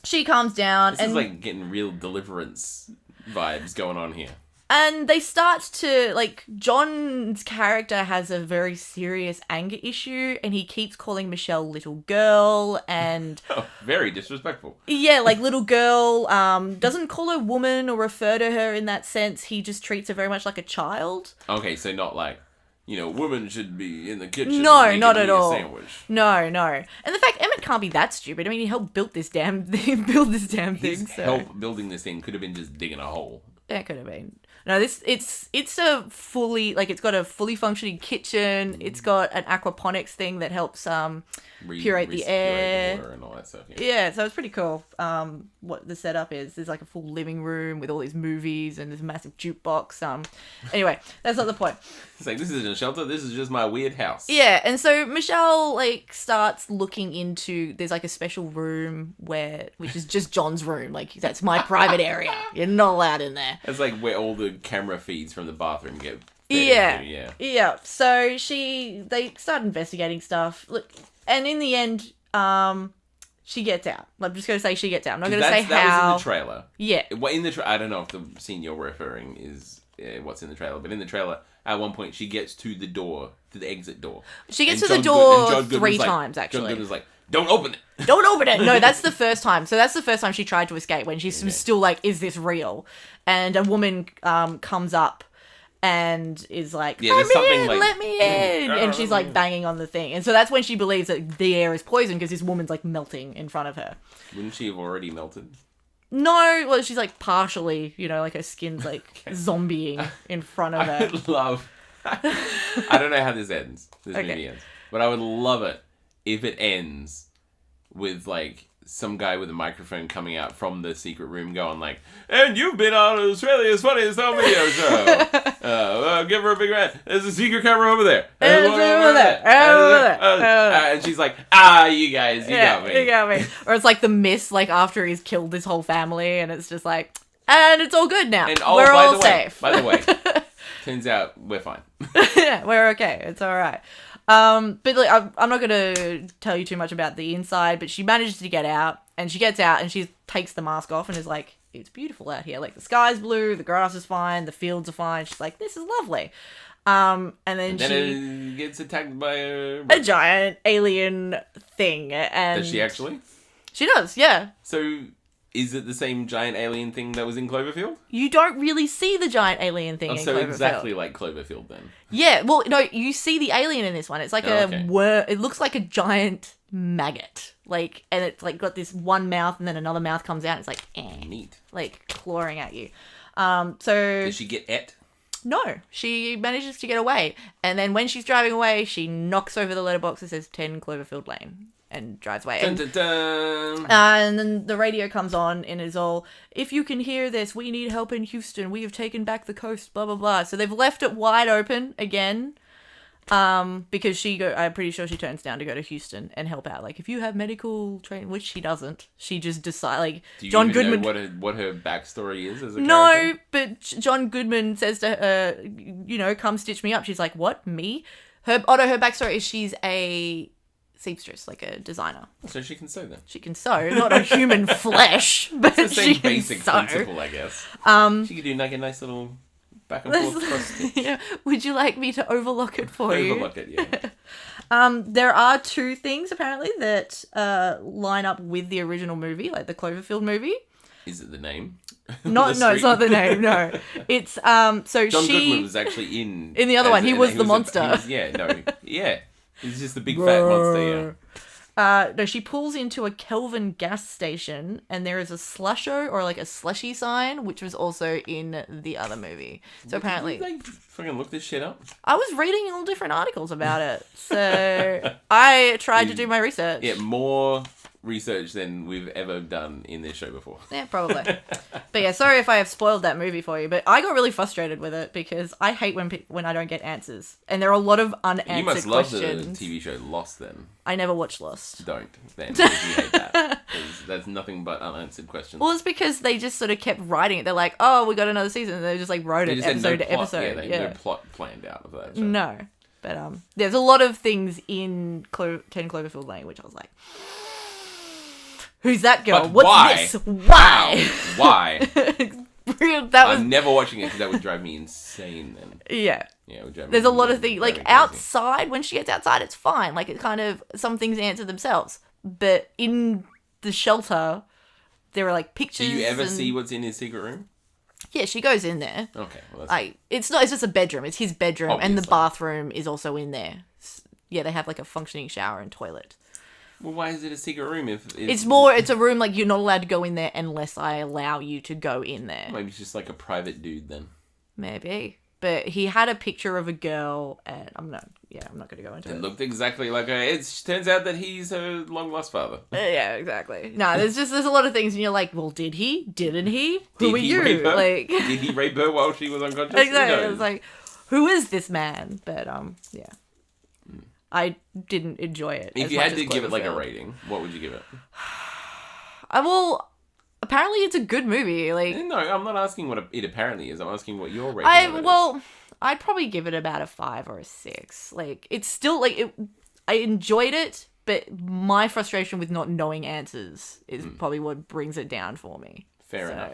she calms down, This is like getting real Deliverance vibes going on here. And they start to, like, John's character has a very serious anger issue, and he keeps calling Michelle little girl, and... Oh, very disrespectful. Yeah, like, little girl, doesn't call her woman or refer to her in that sense. He just treats her very much like a child. Okay, so not like, women should be in the kitchen. No, not at a all. Sandwich. No. And the fact Emmett can't be that stupid. I mean, he helped build this damn thing. His help building this thing could have been just digging a hole. Yeah, it could have been. No, it's a fully, like, it's got a fully functioning kitchen. It's got an aquaponics thing that helps purate the air. Water and all that stuff. Yeah, so it's pretty cool. What the setup is, there's like a full living room with all these movies and there's a massive jukebox. Anyway, that's not the point. It's like, this isn't a shelter. This is just my weird house. Yeah, and so Michelle like starts looking into. There's like a special room which is just John's room. Like, that's my private area. You're not allowed in there. It's like where all the camera feeds from the bathroom get. Yeah. So they start investigating stuff. Look, and in the end, she gets out. I'm just gonna say she gets out. I'm not gonna say how. That was in the trailer. Yeah. I don't know if the scene you're referring is what's in the trailer, but in the trailer, at one point she gets to the door, to the exit door. She gets to the door 3 times, actually. John Goodman's like, don't open it. Don't open it. No, that's the first time. So that's the first time she tried to escape, when she was still like, is this real? And a woman comes up and is like, let me in. And she's like banging on the thing. And so that's when she believes that the air is poisoned, because this woman's like melting in front of her. Wouldn't she have already melted? No, well, she's like partially, like her skin's like zombieing in front of her. I don't know how this ends. This movie ends. But I would love it if it ends with like some guy with a microphone coming out from the secret room going like, and you've been on Australia's Funniest Home Video Show. Give her a big round. There's a secret camera over there. And she's like, you guys, you got me. You got me. Or it's like The Mist, like after he's killed his whole family, and it's just like, and it's all good now. And we're all safe. By the way, turns out we're fine. Yeah, we're okay. It's all right. But like, I'm not gonna tell you too much about the inside, but she manages to get out, and she gets out and she takes the mask off and is like, it's beautiful out here. Like, the sky's blue, the grass is fine, the fields are fine. She's like, this is lovely. And then she gets attacked by a giant alien thing. And does she actually? She does, yeah. So is it the same giant alien thing that was in Cloverfield? You don't really see the giant alien thing in Cloverfield. So exactly like Cloverfield then. Yeah, well, no, you see the alien in this one. It's like it looks like a giant maggot. Like, and it's like got this one mouth and then another mouth comes out and it's like, neat. Like clawing at you. So does she get et? No, she manages to get away. And then when she's driving away, she knocks over the letterbox that says 10 Cloverfield Lane. And drives away. Dun, dun, dun. And then the radio comes on and is all, if you can hear this, we need help in Houston. We have taken back the coast, blah, blah, blah. So they've left it wide open again. Because I'm pretty sure she turns down to go to Houston and help out. Like, if you have medical training, which she doesn't. She just decides, like, do you John even Goodman. know what her backstory is as a character? No, but John Goodman says to her, come stitch me up. She's like, what? Me? Her backstory is she's a seamstress, like a designer. So she can sew then. She can sew, not on human flesh, but it's the same she can basic sew. Principle, I guess. She could do like a nice little back and forth cross stitch. Yeah. Would you like me to overlock it for you? Overlock it, yeah. There are 2 things apparently that line up with the original movie, like the Cloverfield movie. Is it the name? No, it's not the name. No, it's so John Goodman was actually in the other one. He was the monster. He's just the big fat monster, yeah. No, she pulls into a Kelvin gas station and there is a slusho or like a slushy sign, which was also in the other movie. So apparently... Did you, fucking look this shit up? I was reading all different articles about it. So I tried to do my research. Yeah, more research than we've ever done in this show before. Yeah, probably. But yeah, sorry if I have spoiled that movie for you, but I got really frustrated with it because I hate when I don't get answers. And there are a lot of unanswered You must questions. love the TV show Lost then. I never watched Lost. Don't, then, because you hate that. 'Cause that's nothing but unanswered questions. Well, it's because they just sort of kept writing it. They're like, oh, we got another season. And they just like wrote They it just had episode no to plot. episode. Yeah, they had no plot planned out of that show. No. But there's a lot of things in 10 Cloverfield Lane, which I was like, who's that girl? But What's why? this? Why? How? Why? That was... I'm never watching it because that would drive me insane then. Yeah. Yeah, it would drive me There's a lot of things, very like crazy. outside, when she gets outside, it's fine. Like, it kind of, some things answer themselves. But in the shelter, there are like pictures. Do you ever and... see what's in his secret room? Yeah, she goes in there. Okay, well that's... Like, it's just a bedroom. It's his bedroom. And the Obviously. bathroom is also in there. Yeah, they have like a functioning shower and toilet. Well, why is it a secret room if It's a room like you're not allowed to go in there unless I allow you to go in there. Maybe it's just like a private dude then. Maybe. But he had a picture of a girl, and I'm not going to go into It it. looked exactly like her. It turns out that he's her long-lost father. Yeah, exactly. No, there's a lot of things, and you're like, well, did he? Didn't he? Who Did are he you? rape her? Like, Did he rape her while she was unconscious? exactly. Who knows? It's like, who is this man? But yeah, I didn't enjoy it. If as you much had to as give it like a Cloverfield. rating, what would you give it? Well, apparently it's a good movie. Like, No, I'm not asking what it apparently is. I'm asking what your rating of it is. I'd probably give it about a 5 or a 6. Like, it's still like I enjoyed it, but my frustration with not knowing answers is probably what brings it down for me. Fair enough.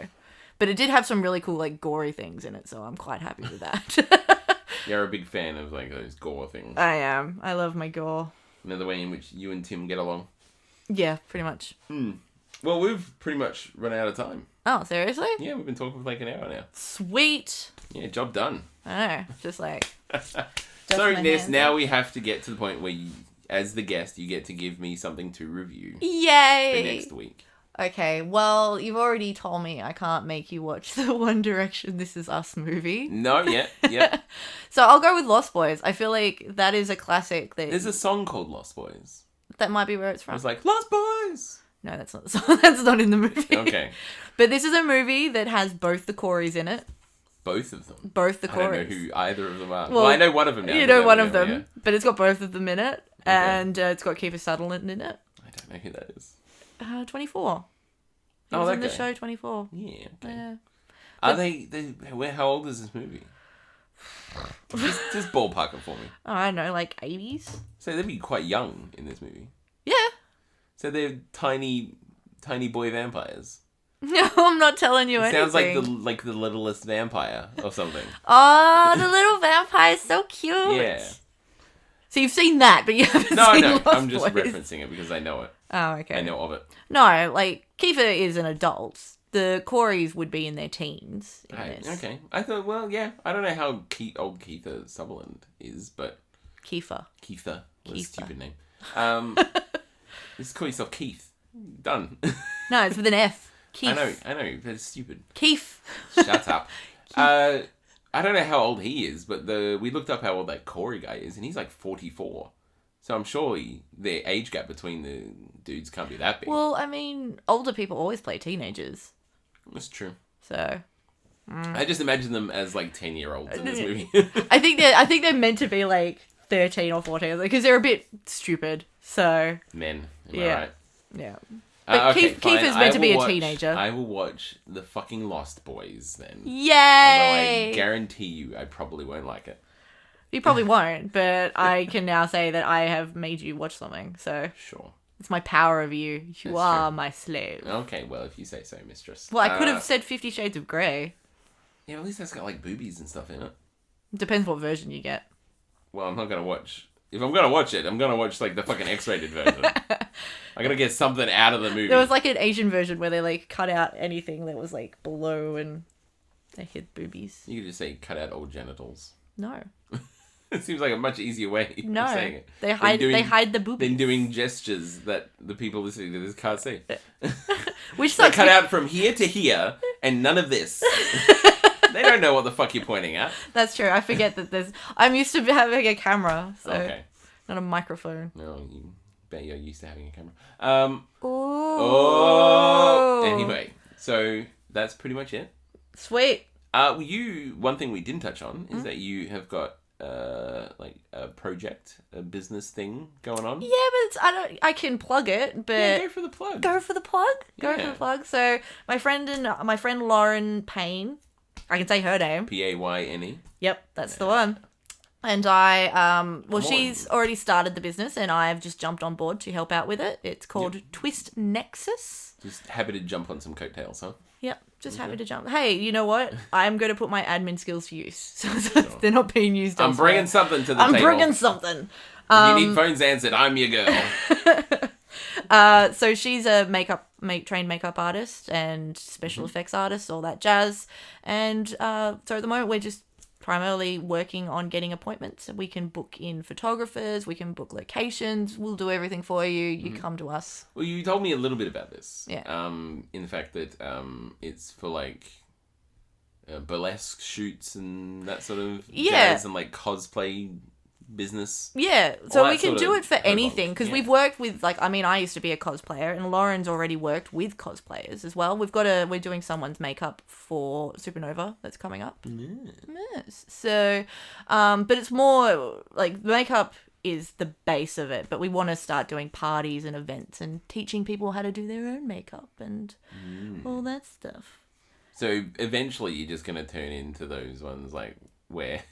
But it did have some really cool like gory things in it, so I'm quite happy with that. You're a big fan of like those gore things. I am. I love my gore. Another way in which you and Tim get along. Yeah, pretty much. Well, we've pretty much run out of time. Oh, seriously? Yeah, we've been talking for like an hour now. Sweet. Yeah, job done. I know. Just like. So, my Ness, hands now up. we have to get to the point where you, as the guest, you get to give me something to review for Yay! next week. Okay, well, you've already told me I can't make you watch the One Direction This Is Us movie. No, yeah. So I'll go with Lost Boys. I feel like that is a classic that There's a song called Lost Boys. that might be where it's I from. was like, Lost Boys! No, that's not the song. That's not in the movie. Okay. But this is a movie that has both the Coreys in it. Both of them. Both the I don't know Coreys. who either of them are. Well, Well, I know one of them now. You 'cause know I one of them, yeah. but it's got both of them in it. And it's got Kiefer Sutherland in it. I don't know who that is. 24. He Oh, was that in the guy. show 24. Yeah, okay. Yeah. Are how old is this movie? just ballpark it for me. Oh, I don't know, like 80s? So they'd be quite young in this movie. Yeah. So they're tiny boy vampires. No, I'm not telling you It anything. sounds like the littlest vampire or something. Oh, the little vampire is so cute. Yeah. So you've seen that, but you haven't No, I seen know. Lost I'm just Boys. referencing it because I know it. Oh, okay. I know of it. No, like, Kiefer is an adult. The Coreys would be in their teens in Right, this. okay. I thought, well, yeah. I don't know how old Kiefer Sutherland is, but Kiefer. Kiefer was a Kiefer. stupid name. Just call yourself Keith. Done. No, it's with an F. Keith. I know, but it's stupid. Keith. Shut up. I don't know how old he is, but we looked up how old that Corey guy is, and he's like 44. So I'm sure the age gap between the dudes can't be that big. Well, I mean, older people always play teenagers. That's true. So I just imagine them as like 10-year-olds in this movie. I think they're meant to be like 13 or 14 because they're a bit stupid. So Men, am Yeah. I right? yeah. But Okay, Keith fine. is meant to be a watch- teenager. I will watch the fucking Lost Boys then. Although Yay! I guarantee you I probably won't like it. You probably won't, but I can now say that I have made you watch something. So Sure. it's my power of you. You That's are true. my slave. Okay, well, if you say so, mistress. Well, I could have said 50 Shades of Grey. Yeah, at least that's got like boobies and stuff in it. Depends what version you get. Well, I'm not going to watch... If I'm going to watch it, I'm going to watch like the fucking X-rated version. I got to get something out of the movie. There was like an Asian version where they like cut out anything that was like below and they hid boobies. You could just say cut out all genitals. No. It seems like a much easier way of No. saying it. They hide Than they hide the boobies. Than doing gestures that the people listening to this can't see. Which They sucks. cut out from here to here and none of this. They don't know what the fuck you're pointing at. That's true. I forget that I'm used to having a camera, so Okay. not a microphone. No, you bet you're used to having a camera. Oh. Anyway, so that's pretty much it. Sweet. One thing we didn't touch on is that you have got like a project, a business thing going on. Yeah, but I can plug it, but Yeah, go for the plug. Go for the plug. Go for Yeah. the plug. So my friend Lauren Payne, I can say her name. Payne. Yep, that's the one. And she's already started the business, and I've just jumped on board to help out with it. It's called Twist Nexus. Just happy to jump on some coattails, huh? Yep, just happy to jump. Hey, you know what? I'm going to put my admin skills to use. So they're not being used I'm elsewhere. bringing something to the I'm table. bringing something. If you need phones answered, I'm your girl. So she's a trained makeup artist and special effects artist, all that jazz. And so at the moment we're just primarily working on getting appointments. We can book in photographers, we can book locations, we'll do everything for you. You come to us. Well, you told me a little bit about this. Yeah. In the fact that it's for like burlesque shoots and that sort of jazz and like cosplay business. Yeah, so All we that can sort do of it for anything because yeah. we've worked with I used to be a cosplayer, and Lauren's already worked with cosplayers as well. We're doing someone's makeup for Supernova that's coming up. Yes. So, but it's more like makeup is the base of it, but we want to start doing parties and events and teaching people how to do their own makeup and all that stuff. So eventually you're just going to turn into those ones like where...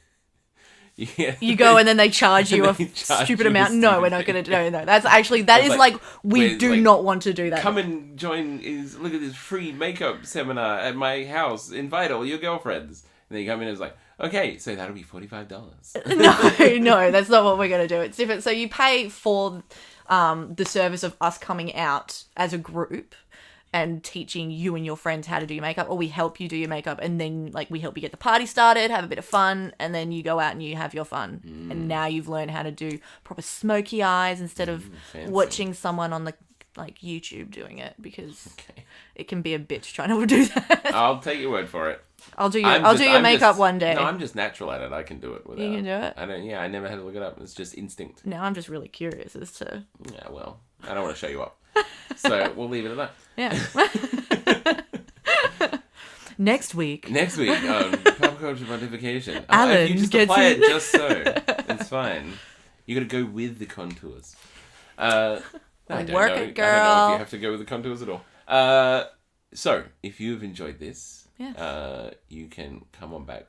Yeah. You go and then they charge you a stupid amount. No, we're not going to do that. That is like we do not want to do that. Come and look at this free makeup seminar at my house. Invite all your girlfriends. And then you come in and it's like, okay, so that'll be $45. No, that's not what we're going to do. It's different. So you pay for the service of us coming out as a group and teaching you and your friends how to do your makeup, or we help you do your makeup, and then like we help you get the party started, have a bit of fun, and then you go out and you have your fun. And now you've learned how to do proper smoky eyes instead of watching someone on the like YouTube doing it, because it can be a bitch trying to do that. I'll take your word for it. I'll do your makeup one day. No, I'm just natural at it. I can do it without. You can do it? I don't. Yeah, I never had to look it up. It's just instinct. Now I'm just really curious as to. Yeah, well, I don't want to show you up, so we'll leave it at that. Yeah. Next week on Popculture Pontification. Alan if you just gets apply it. it just so, it's fine. You got to go with the contours. I don't Work know. it, girl. I don't know if you have to go with the contours at all. So if you've enjoyed this, you can come on back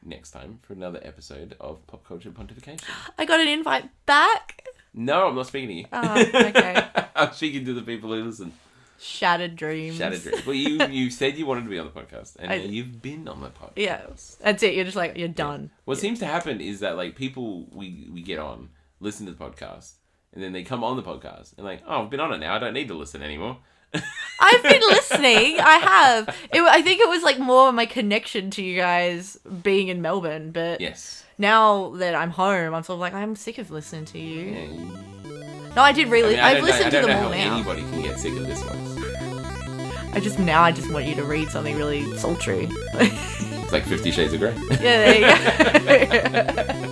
next time for another episode of Popculture Pontification. I got an invite back. No, I'm not speaking to you. Oh, okay. I'm speaking to the people who listen. Shattered dreams. Well, you said you wanted to be on the podcast, and you've been on the podcast. Yeah, that's it. You're just like, you're done. Yeah. What seems to happen is that like people we get on, listen to the podcast, and then they come on the podcast and like, oh, I've been on it now. I don't need to listen anymore. I've been listening. I have. I think it was like more my connection to you guys being in Melbourne, but yes. Now that I'm home, I'm sort of like, I'm sick of listening to you. Yeah. No, I did really. I I've listened to them all now. now. Anybody can get sick of this one. I just want you to read something really sultry. It's like 50 Shades of Grey. Yeah, there you go.